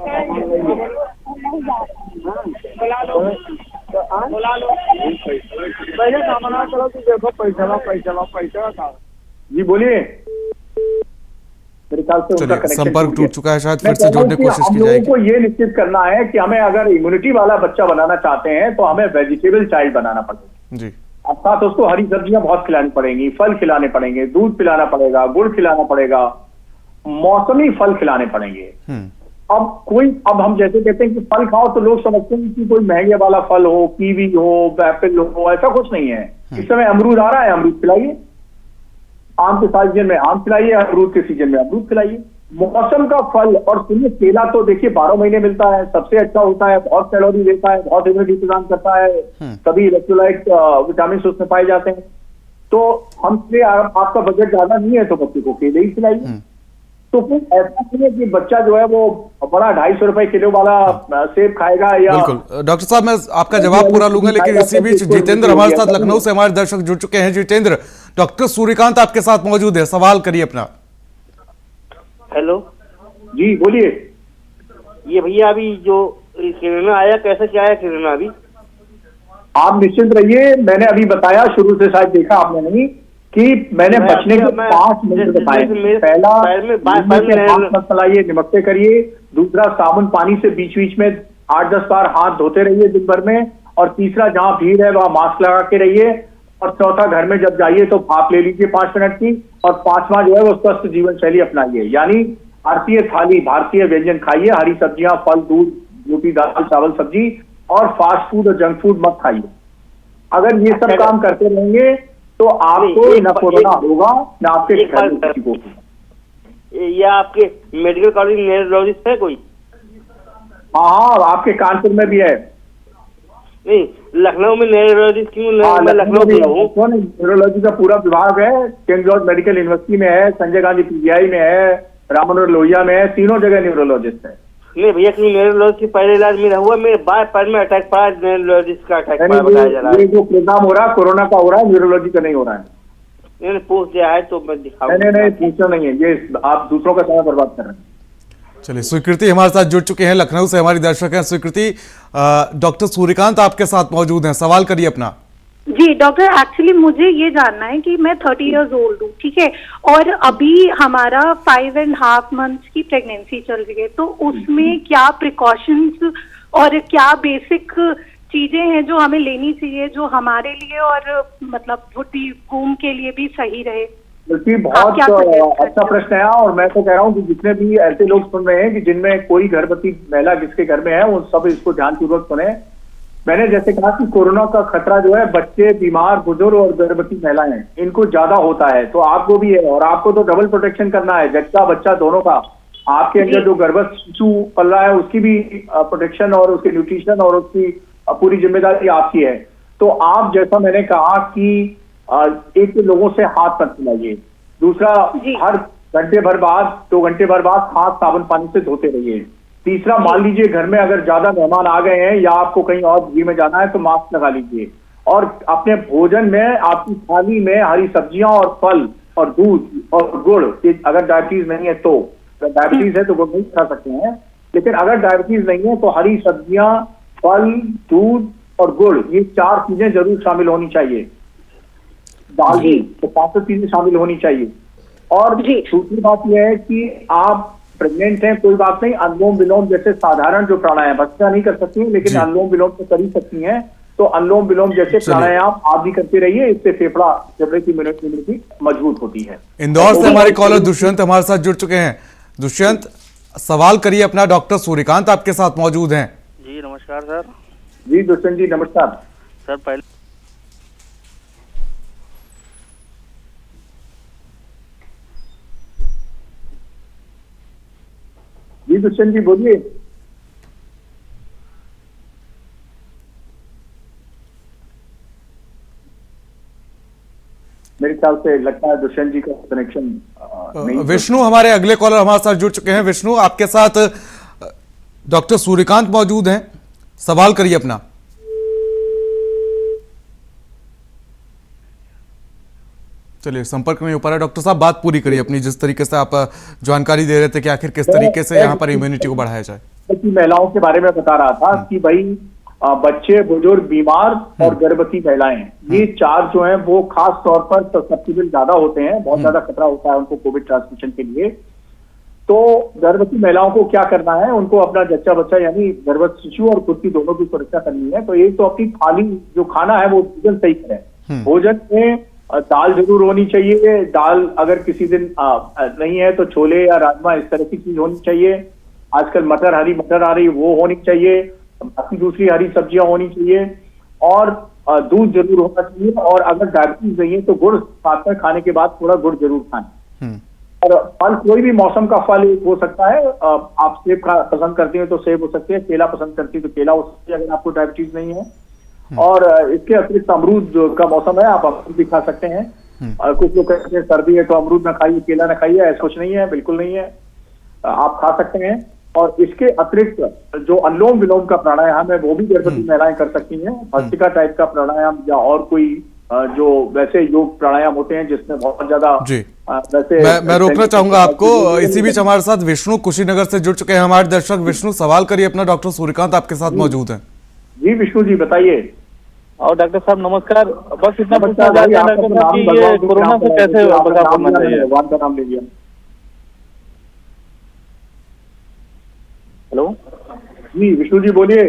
जी बोलिए। मेरे ख्याल से उनका कनेक्शन संपर्क टूट चुका है, शायद फिर से जोड़ने की कोशिश की जाएगी। हम लोगों को ये निश्चित करना है कि हमें अगर इम्यूनिटी वाला बच्चा बनाना चाहते हैं तो हमें वेजिटेबल चाइल्ड बनाना पड़ेगा जी। अब साथ उसको हरी सब्जियां बहुत खिलानी पड़ेंगी, फल खिलाने पड़ेंगे, दूध पिलाना पड़ेगा, गुड़ खिलाना पड़ेगा, मौसमी फल खिलाने पड़ेंगे। अब हम जैसे कहते हैं कि फल खाओ तो लोग समझते हैं कि कोई महंगे वाला फल हो, कीवी हो, एप्पल हो, ऐसा कुछ नहीं है। इस समय अमरूद आ रहा है, अमरूद खिलाइए। आम के सीजन में आम खिलाइए, अमरूद के सीजन में अमरूद खिलाइए। मौसम का फल। और सुनिए, केला तो देखिए 12 महीने मिलता है, सबसे अच्छा होता है, बहुत कैलोरी देता है, बहुत इम्यूनिटी प्रदान करता है, सभी इलेक्ट्रोलाइट विटामिन उसमें पाए जाते हैं। तो हमसे आपका बजट ज्यादा नहीं है तो बच्चे को केले ही खिलाइए। तो फिर ऐसा नहीं है कि बच्चा जो है वो बड़ा 250 रुपए किलो वाला सेब खाएगा या। बिल्कुल डॉक्टर साहब, मैं आपका जवाब पूरा लूंगा, लेकिन इसी बीच जितेंद्र हमारे साथ लखनऊ से हमारे दर्शक जुड़ चुके हैं। जितेंद्र, डॉक्टर सूर्यकांत आपके साथ मौजूद है, सवाल करिए अपना। हेलो जी बोलिए। ये भैया अभी जो कोरोना आया, कैसे क्या है कोरोना अभी? आप निश्चिंत रहिए, मैंने अभी बताया, शुरू से शायद देखा आपने नहीं कि मैंने बचने के 5 मिनट बताए। पहला, हाथ मत चलाइए, निमक से करिए। दूसरा, साबुन पानी से बीच बीच में 8-10 बार हाथ धोते रहिए दिन भर में। और तीसरा, जहां भीड़ है वहां मास्क लगा के रहिए। और चौथा, घर में जब जाइए तो भाप ले लीजिए 5 मिनट की। और 5वां जो है वो स्वस्थ जीवन शैली अपनाइए, यानी भारतीय थाली, भारतीय व्यंजन खाइए, हरी सब्जियां, फल, दूध, रोटी, दाल, चावल, सब्जी, और फास्ट फूड और जंक फूड मत खाइए। अगर ये सब काम करते रहेंगे तो आपको न कोरोना होगा न आपके घर में किसी को। या आपके मेडिकल कॉलेज न्यूरोलॉजिस्ट है कोई? हाँ, आपके कानपुर में भी है। नहीं, लखनऊ में न्यूरोलॉजिस्ट क्यों? मैं लखनऊ में हूँ। न्यूरोलॉजी का पूरा विभाग है, किंग जॉर्ज मेडिकल यूनिवर्सिटी में है, संजय गांधी पीजीआई में है, राम मनोहर लोहिया में है, तीनों जगह न्यूरोलॉजिस्ट है। नहीं भैया, क्यों न्यूरोलॉजिस्ट की पहले इलाज मेरा हुआ, मेरे बाएं पैर में अटैक पड़ा, न्यूरोलॉजिस्ट का अटैक पड़ा, बताया जा रहा है। ये जो प्रोग्राम हो रहा है कोरोना का हो रहा है, न्यूरोलॉजी का नहीं हो रहा है। मैंने पूछ दिया है तो मैं दिखाऊंगा। नहीं, पूछना नहीं है, ये आप दूसरों का समय बर्बाद कर रहे हैं। चलिए, स्वीकृति हमारे साथ जुड़ चुके हैं, लखनऊ से हमारी दर्शक हैं। स्वीकृति, डॉक्टर सूर्यकांत आपके साथ मौजूद हैं, सवाल करिए अपना। जी डॉक्टर, एक्चुअली मुझे ये जानना है कि मैं 30 इयर्स ओल्ड हूँ, ठीक है, और अभी हमारा 5.5 मंथ्स की प्रेगनेंसी चल रही है, तो उसमें क्या प्रिकॉशंस और क्या बेसिक चीजें हैं जो हमें लेनी चाहिए, जो हमारे लिए और मतलब वूम के लिए भी सही रहे? बल्कि बहुत अच्छा प्रश्न है। और मैं तो कह रहा हूँ कि जितने भी ऐसे लोग सुन रहे हैं कि जिनमें कोई गर्भवती महिला जिसके घर में है, वो सब इसको ध्यानपूर्वक सुने। मैंने जैसे कहा कि कोरोना का खतरा जो है बच्चे, बीमार, बुजुर्ग और गर्भवती महिलाएं, इनको ज्यादा होता है। तो आपको भी है, और आपको तो डबल प्रोटेक्शन करना है, जच्चा बच्चा दोनों का। आपके अंदर जो गर्भस्थ शिशु पल रहा है उसकी भी प्रोटेक्शन और उसके न्यूट्रिशन और उसकी पूरी जिम्मेदारी आपकी है। तो आप, जैसा मैंने कहा कि एक तो लोगों से हाथ मत मिलाइए। दूसरा, हर घंटे भर बाद, 2 घंटे भर बाद हाथ साबुन पानी से धोते रहिए। तीसरा, मान लीजिए घर में अगर ज्यादा मेहमान आ गए हैं या आपको कहीं और भीड़ में जाना है तो मास्क लगा लीजिए। और अपने भोजन में, आपकी थाली में हरी सब्जियां और फल और दूध और गुड़, अगर डायबिटीज नहीं है तो, डायबिटीज है तो गुड़ नहीं खा सकते हैं, लेकिन अगर डायबिटीज नहीं है तो हरी सब्जियां, फल, दूध और गुड़, ये 4 चीजें जरूर शामिल होनी चाहिए। दाल भी, तो 5 चीजें शामिल होनी चाहिए। और दूसरी बात यह है कि आप प्रेग्नेंट हैं, कोई बात नहीं, अनुलोम विलोम जैसे साधारण जो प्राणायाम, बच्चा नहीं कर सकती है लेकिन अनुलोम विलोम तो कर ही सकती हैं, तो अनुलोम विलोम जैसे प्राणायाम आप भी करते रहिए। इससे फेफड़े की इम्यूनिटी मजबूत होती है। इंदौर से हमारे कॉलर दुष्यंत हमारे साथ जुड़ चुके हैं। दुष्यंत, सवाल करिए अपना, डॉक्टर सूर्यकांत आपके साथ मौजूद हैं। जी नमस्कार सर। जी दुष्यंत जी नमस्कार सर। पहले जी दुष्यंत जी बोलिए। मेरे ख्याल से लगता है दुष्यंत जी का कनेक्शन नहीं। विष्णु हमारे अगले कॉलर हमारे साथ जुड़ चुके हैं। विष्णु, आपके साथ डॉक्टर सूर्यकांत मौजूद हैं, सवाल करिए अपना। चलिए, संपर्क नहीं हो पा रहा। डॉक्टर साहब, बात पूरी करिए अपनी, जिस तरीके से आप जानकारी दे रहे थे कि आखिर किस तरीके से यहाँ पर इम्यूनिटी को बढ़ाया जाए। महिलाओं के बारे में बता रहा था कि भाई बच्चे, बुजुर्ग, बीमार और गर्भवती महिलाएं, ये 4 जो हैं वो खास तौर पर सस्टेबल ज्यादा होते हैं, बहुत ज्यादा खतरा होता है उनको कोविड ट्रांसमिशन के लिए। तो गर्भवती महिलाओं को क्या करना है, उनको अपना जच्चा बच्चा यानी गर्भस्थ शिशु और खुद की दोनों की सुरक्षा करनी है। तो एक तो अपनी थाली जो खाना है वो भोजन सही करें। भोजन में दाल जरूर होनी चाहिए। दाल अगर किसी दिन नहीं है तो छोले या राजमा, इस तरह की चीज होनी चाहिए। आजकल हरी मटर आ रही है, वो होनी चाहिए, बाकी दूसरी हरी सब्जियां होनी चाहिए, और दूध जरूर होना चाहिए। और अगर डायबिटीज नहीं है तो गुड़ साथ में खाने के बाद थोड़ा गुड़ जरूर खाएं। और फल, कोई भी मौसम का फल हो सकता है। आप सेब पसंद करते हैं तो सेब हो सकते हैं, केला पसंद करती है तो केला हो सकती है अगर आपको डायबिटीज नहीं है। और इसके अतिरिक्त अमरूद का मौसम है, आप अमरूद भी खा सकते हैं। कुछ लोग कहते हैं सर्दी है तो अमरूद ना खाइए, केला ना खाइए, ऐसा कुछ नहीं है, बिल्कुल नहीं है, आप खा सकते हैं। और इसके अतिरिक्त जो अनुलोम विलोम का प्राणायाम है वो भी गर्भवती महिलाएं कर सकती हैं। भस्त्रिका टाइप का प्राणायाम या और कोई जो वैसे योग प्राणायाम होते हैं जिसमें बहुत ज्यादा वैसे मैं रोकना चाहूंगा आपको। इसी बीच हमारे साथ विष्णु कुशीनगर से जुड़ चुके हैं हमारे दर्शक। विष्णु, सवाल करिए अपना, डॉक्टर सूर्यकांत आपके साथ मौजूद हैं। जी विष्णु जी बताइए। और डॉक्टर साहब नमस्कार, बस इतना पूछना चाहते हैं डॉक्टर साहब कि ये कोरोना से कैसे बचाव करना चाहिए? भगवान का नाम लीजिए। हेलो जी विष्णु जी बोलिए।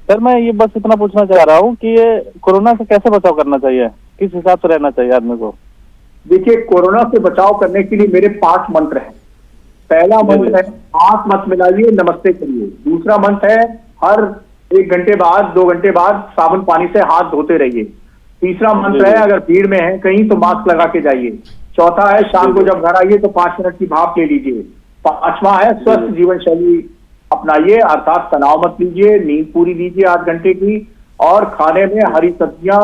सर मैं ये बस इतना पूछना चाह रहा हूँ कि ये कोरोना से कैसे बचाव करना चाहिए, किस हिसाब से रहना चाहिए आदमी को? देखिए, कोरोना से बचाव करने के लिए मेरे 5 मंत्र हैं। पहला मंत्र है हाथ मत मिलाइए, नमस्ते करिए। दूसरा मंत्र है हर 1 घंटे बाद 2 घंटे बाद साबुन पानी से हाथ धोते रहिए। तीसरा मंत्र है अगर भीड़ में है कहीं तो मास्क लगा के जाइए। चौथा है शाम को जब घर आइए तो 5 मिनट की भाप ले लीजिए। 5वां है स्वस्थ जीवन शैली अपनाइए, अर्थात तनाव मत लीजिए, नींद पूरी लीजिए 8 घंटे की, और खाने में हरी सब्जियां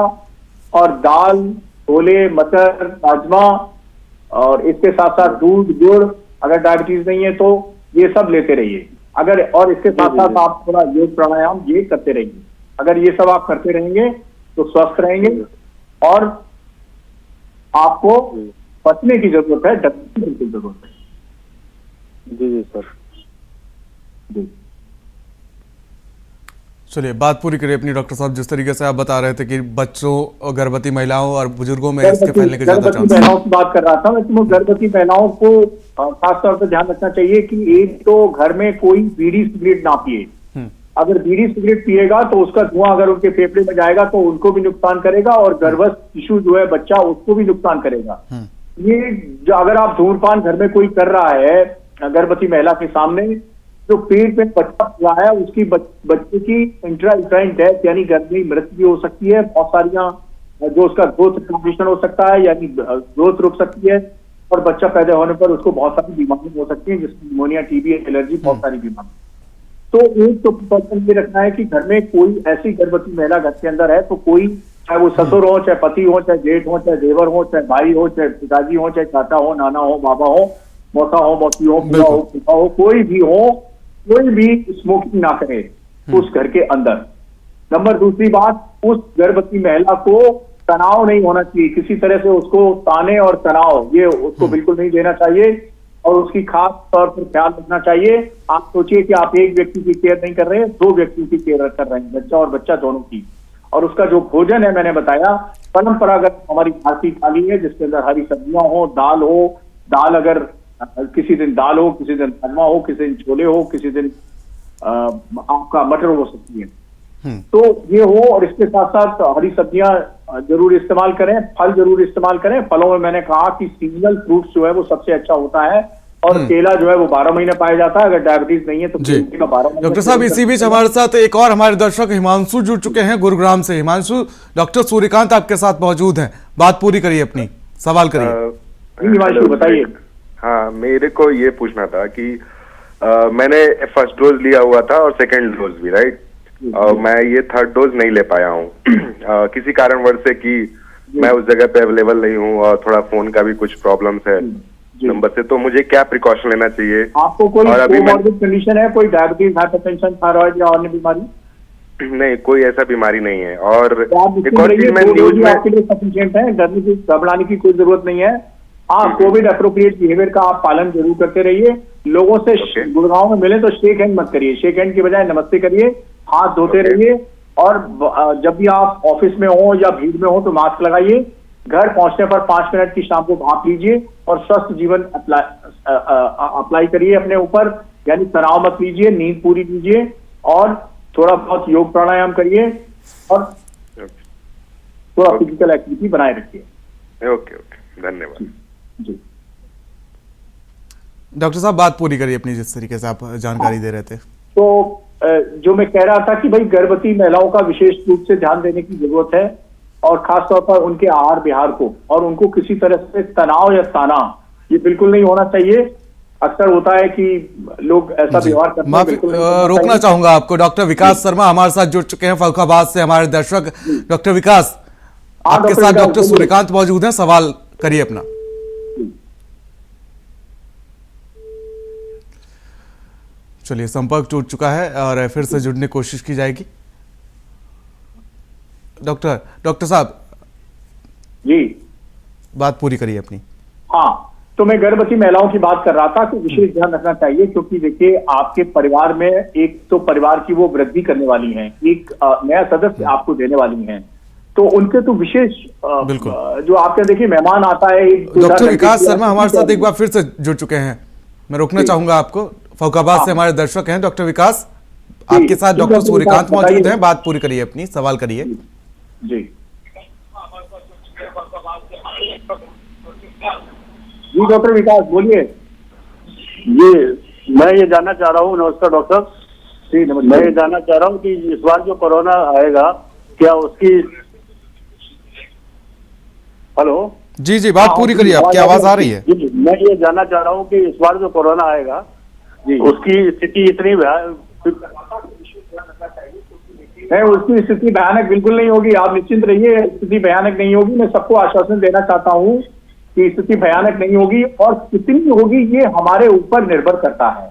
और दाल, छोले, मटर, राजमा, और इसके साथ साथ दूध, गुड़, अगर डायबिटीज नहीं है तो ये सब लेते रहिए। अगर और इसके साथ साथ आप थोड़ा योग प्राणायाम ये करते रहिए। अगर ये सब आप करते रहेंगे तो स्वस्थ रहेंगे। और आपको बचने की जरूरत है, डरने की जरूरत है। जी सर। चलिए बात पूरी करिए अपनी डॉक्टर साहब। जिस तरीके से आप बता रहे थे कि बच्चों, गर्भवती महिलाओं और बुजुर्गों में इसके फैलने के ज्यादा चांस। महिलाओं की बात कर रहा था मैं, तो गर्भवती महिलाओं को खासतौर पर ध्यान रखना चाहिए कि एक तो घर में कोई बीड़ी सिगरेट ना पिए। अगर बीड़ी सिगरेट पिएगा तो उसका धुआं अगर उनके फेफड़े में जाएगा तो उनको भी नुकसान करेगा, और गर्भस्थ शिशु जो है बच्चा उसको भी नुकसान करेगा। ये जो अगर आप धूम्रपान घर में कोई कर रहा है गर्भवती महिला के सामने, जो पेट में बच्चा हुआ है उसकी बच्चे की इंट्रायूटेराइन डेथ यानी गर्भ में मृत्यु भी हो सकती है। बहुत सारियां जो उसका ग्रोथ कंडीशन हो सकता है, यानी ग्रोथ रुक सकती है, और बच्चा पैदा होने पर उसको बहुत सारी बीमारियां हो सकती हैं, जिसमें निमोनिया, टीबी, एलर्जी, बहुत सारी बीमारी। तो एक तो पर्सन ये रखना है कि घर में कोई ऐसी गर्भवती महिला घर के अंदर है तो कोई, चाहे वो ससुर हो, चाहे पति हो, चाहे जेठ हो, चाहे देवर हो, चाहे भाई हो, चाहे पिताजी हो, चाहे चाचा हो, नाना हो, बाबा हो, मौसा हो, मौसी हो, पिता हो, पिता हो, कोई भी हो, कोई भी स्मोकिंग ना करे उस घर के अंदर। नंबर दूसरी बात, उस गर्भवती महिला को तनाव नहीं होना चाहिए, किसी तरह से उसको ताने और तनाव ये उसको बिल्कुल नहीं देना चाहिए, और उसकी खास तौर पर ख्याल रखना चाहिए। आप सोचिए कि आप एक व्यक्ति की केयर नहीं कर रहे हैं, 2 व्यक्तियों की केयर कर रहे हैं, बच्चा और बच्चा दोनों की। और उसका जो भोजन है मैंने बताया परंपरागत हमारी भारतीय थाली है, जिसके अंदर हरी सब्जियां हो, दाल हो, दाल अगर किसी दिन दाल हो, किसी दिन राजमा हो, किसी दिन छोले हो, किसी दिन आपका मटर हो सकती है, तो ये हो। और इसके साथ साथ हरी सब्जियां जरूर इस्तेमाल करें, फल जरूर इस्तेमाल करें। फलों में मैंने कहा कि सीजनल फ्रूट्स जो है वो सबसे अच्छा होता है, और केला जो है वो 12 महीने पाया जाता है। अगर डायबिटीज नहीं है तो केला 12 महीने। डॉक्टर साहब इसी बीच हमारे साथ एक और हमारे दर्शक हिमांशु जुड़ चुके हैं गुरुग्राम से। हिमांशु, डॉक्टर सूर्यकांत आपके साथ मौजूद हैं, बात पूरी करिए अपनी, सवाल करिए। हिमांशु बताइए। हाँ, मेरे को ये पूछना था कि मैंने फर्स्ट डोज लिया हुआ था और सेकेंड डोज भी, राइट? मैं ये 3rd डोज नहीं ले पाया हूँ किसी कारणवश से, कि मैं उस जगह पे अवेलेबल नहीं हूँ और थोड़ा फोन का भी कुछ प्रॉब्लम्स है नंबर से, तो मुझे क्या प्रिकॉशन लेना चाहिए? आपको कोई कोमॉर्बिड कंडीशन है, कोई डायबिटीज, हाइपरटेंशन, थायराइड या अन्य बीमारी? नहीं, कोई ऐसा बीमारी नहीं है। और एक और चीज मैं न्यूज में आपके लिए सफिशिएंट है, डरने की, घबराने की कोई जरूरत नहीं है। हाँ, कोविड अप्रोप्रिएट बिहेवियर का आप पालन जरूर करते रहिए। लोगों से गुड़गांव में मिले तो शेक हैंड मत करिए, शेक हैंड की बजाय नमस्ते करिए, हाथ धोते रहिए, और जब भी आप ऑफिस में हो या भीड़ में हो तो मास्क लगाइए। घर पहुंचने पर 5 मिनट की शाम को भाप लीजिए, और स्वस्थ जीवन अप्लाई करिए अपने ऊपर, यानी तनाव मत लीजिए, नींद पूरी लीजिए, और थोड़ा बहुत योग प्राणायाम करिए, और थोड़ा फिजिकल एक्टिविटी बनाए रखिए। ओके, धन्यवाद जी। डॉक्टर साहब बात पूरी करिए अपनी, जिस तरीके से आप जानकारी दे रहे थे। तो जो मैं कह रहा था कि भाई गर्भवती महिलाओं का विशेष रूप से ध्यान देने की जरूरत है, और खासतौर पर उनके आहार विहार को, और उनको किसी तरह से तनाव या ताना ये बिल्कुल नहीं होना चाहिए। अक्सर होता है कि लोग ऐसा व्यवहार करते हैं, बिल्कुल नहीं होना रोकना चाहिए। चाहूंगा आपको। डॉक्टर विकास शर्मा हमारे साथ जुड़ चुके हैं फर्रुखाबाद से, हमारे दर्शक। डॉक्टर विकास, आपके साथ डॉक्टर सूर्यकांत मौजूद हैं, सवाल करिए अपना। चलिए, संपर्क टूट चुका है और फिर से जुड़ने की कोशिश की जाएगी। डॉक्टर साहब जी, बात पूरी करिए अपनी। हाँ, तो मैं गर्भवती महिलाओं की बात कर रहा था कि विशेष ध्यान रखना चाहिए, क्योंकि देखिए आपके परिवार में एक तो परिवार की वो वृद्धि करने वाली हैं, एक नया सदस्य आपको देने वाली हैं, तो उनके तो विशेष जो आपके देखिए मेहमान आता है। डॉक्टर विकास शर्मा हमारे साथ एक बार फिर से जुड़ चुके हैं, मैं रोकना चाहूंगा आपको। फर्रुखाबाद से हमारे दर्शक हैं। डॉक्टर विकास, आपके साथ डॉक्टर सूर्यकांत मौजूद हैं, बात पूरी करिए अपनी, सवाल करिए। जी जी, डॉक्टर विकास बोलिए। ये मैं ये जानना चाह रहा हूँ, नमस्कार डॉक्टर जी, नमस्कार। मैं ये जानना चाह रहा हूँ कि इस बार जो कोरोना आएगा, क्या उसकी हेलो जी जी, बात पूरी करिए, आपकी आवाज आ रही है। जी, मैं ये जानना चाह रहा हूँ कि इस बार जो कोरोना आएगा उसकी स्थिति इतनी नहीं, उसकी स्थिति भयानक बिल्कुल नहीं होगी, आप निश्चिंत रहिए, स्थिति भयानक नहीं होगी। मैं सबको आश्वासन देना चाहता हूँ कि स्थिति भयानक नहीं होगी, और कितनी होगी ये हमारे ऊपर निर्भर करता है,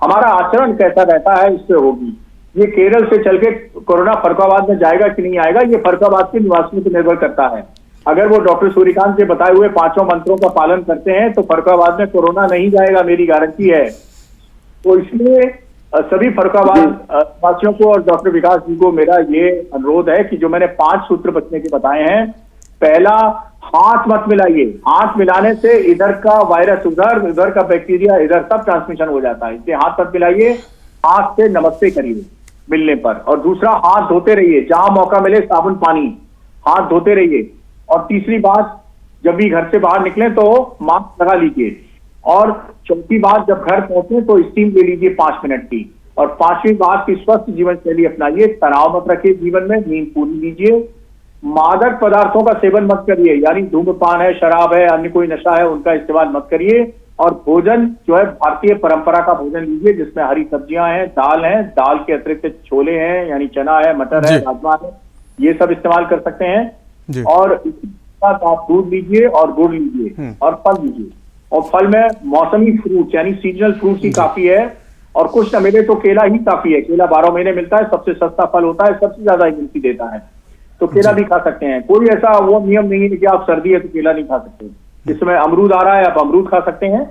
हमारा आचरण कैसा रहता है इससे होगी। ये केरल से चल के कोरोना फर्रुखाबाद में जाएगा कि नहीं आएगा, ये फर्रुखाबाद के निवासियों पर निर्भर करता है। अगर वो डॉक्टर सूर्यकांत के बताए हुए 5 मंत्रों का पालन करते हैं तो फर्रुखाबाद में कोरोना नहीं जाएगा, मेरी गारंटी है। तो इसलिए सभी फर्रुखाबाद वासियों को और डॉक्टर विकास जी को मेरा ये अनुरोध है कि जो मैंने 5 सूत्र बचने के बताए हैं, पहला, हाथ मत मिलाइए। हाथ मिलाने से इधर का वायरस उधर, उधर का बैक्टीरिया इधर, सब ट्रांसमिशन हो जाता है, इसलिए हाथ मत मिलाइए। हाथ से नमस्ते करिए मिलने पर। और दूसरा, हाथ धोते रहिए, जहां मौका मिले साबुन पानी हाथ धोते रहिए। और तीसरी बात, जब भी घर से बाहर निकले तो मास्क लगा लीजिए। और चौथी बात, जब घर पहुंचे तो स्टीम ले लीजिए 5 मिनट की। और 5वीं बात की स्वस्थ जीवन शैली अपनाइए, तनाव मत रखिए जीवन में, नींद पूरी लीजिए। मादक पदार्थों का सेवन मत करिए, यानी धूम्रपान है, शराब है, अन्य कोई नशा है, उनका इस्तेमाल मत करिए। और भोजन जो है भारतीय परंपरा का भोजन लीजिए, जिसमें हरी सब्जियां हैं, दाल है, दाल के अतिरिक्त छोले हैं, यानी चना है, मटर है, राजमा है, ये सब इस्तेमाल कर सकते हैं। और इसके साथ आप दूध लीजिए और गुड़ लीजिए और फल लीजिए। और फल में मौसमी फ्रूट यानी सीजनल फ्रूट ही काफी है, और कुछ न मिले तो केला ही काफी है। केला 12 महीने मिलता है, सबसे सस्ता फल होता है, सबसे ज्यादा इम्यूनिटी देता है, तो केला भी खा सकते हैं। कोई ऐसा वो नियम नहीं है कि आप सर्दी है तो केला नहीं खा सकते। इस समय अमरूद आ रहा है, आप अमरूद खा सकते हैं,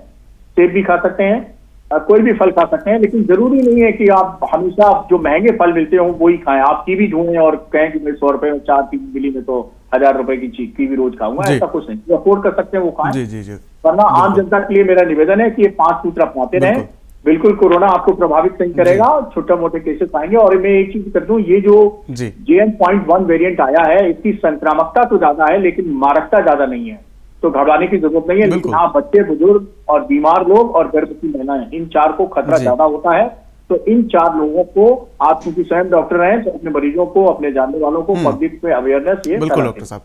सेब भी खा सकते हैं, कोई भी फल खा सकते हैं। लेकिन जरूरी नहीं है कि आप हमेशा जो महंगे फल मिलते हो वही खाएं। आप कीवी ढूंढें और कहें कि मैं 100 रुपए में 4 कीवी मिली, में तो 1000 रुपए की कीवी रोज खाऊंगा, ऐसा कुछ नहीं। जो अफोर्ड कर सकते हैं वो खाएं। वरना आम जनता के लिए मेरा निवेदन है कि ये 5 सूत्र अपनाते रहें, बिल्कुल कोरोना आपको प्रभावित नहीं करेगा, छोटे मोटे केसेस आएंगे। और मैं एक चीज कर दूं, ये जो JN.1 वेरिएंट आया है, इसकी संक्रामकता तो ज्यादा है लेकिन मारकता ज्यादा नहीं है, तो घबराने की जरूरत नहीं है। लेकिन हाँ, बच्चे, बुजुर्ग और बीमार लोग और गर्भवती महिलाएं, इन 4 को खतरा ज्यादा होता है। तो इन 4 लोगों को आप, क्योंकि स्वयं डॉक्टर हैं, तो अपने मरीजों को, अपने जानने वालों को पब्लिक पे अवेयरनेस ये बिल्कुल डॉक्टर साहब।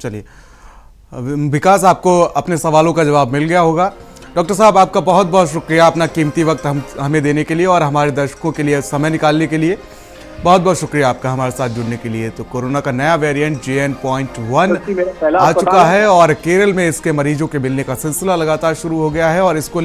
चलिए विकास, आपको अपने सवालों का जवाब मिल गया होगा। डॉक्टर साहब, आपका बहुत बहुत शुक्रिया अपना कीमती वक्त हमें देने के लिए और हमारे दर्शकों के लिए समय निकालने के लिए। बहुत बहुत शुक्रिया आपका हमारे साथ जुड़ने के लिए। तो कोरोना का नया वेरिएंट JN.1 आ चुका है और केरल में इसके मरीजों के मिलने का सिलसिला लगातार शुरू हो गया है, और इसको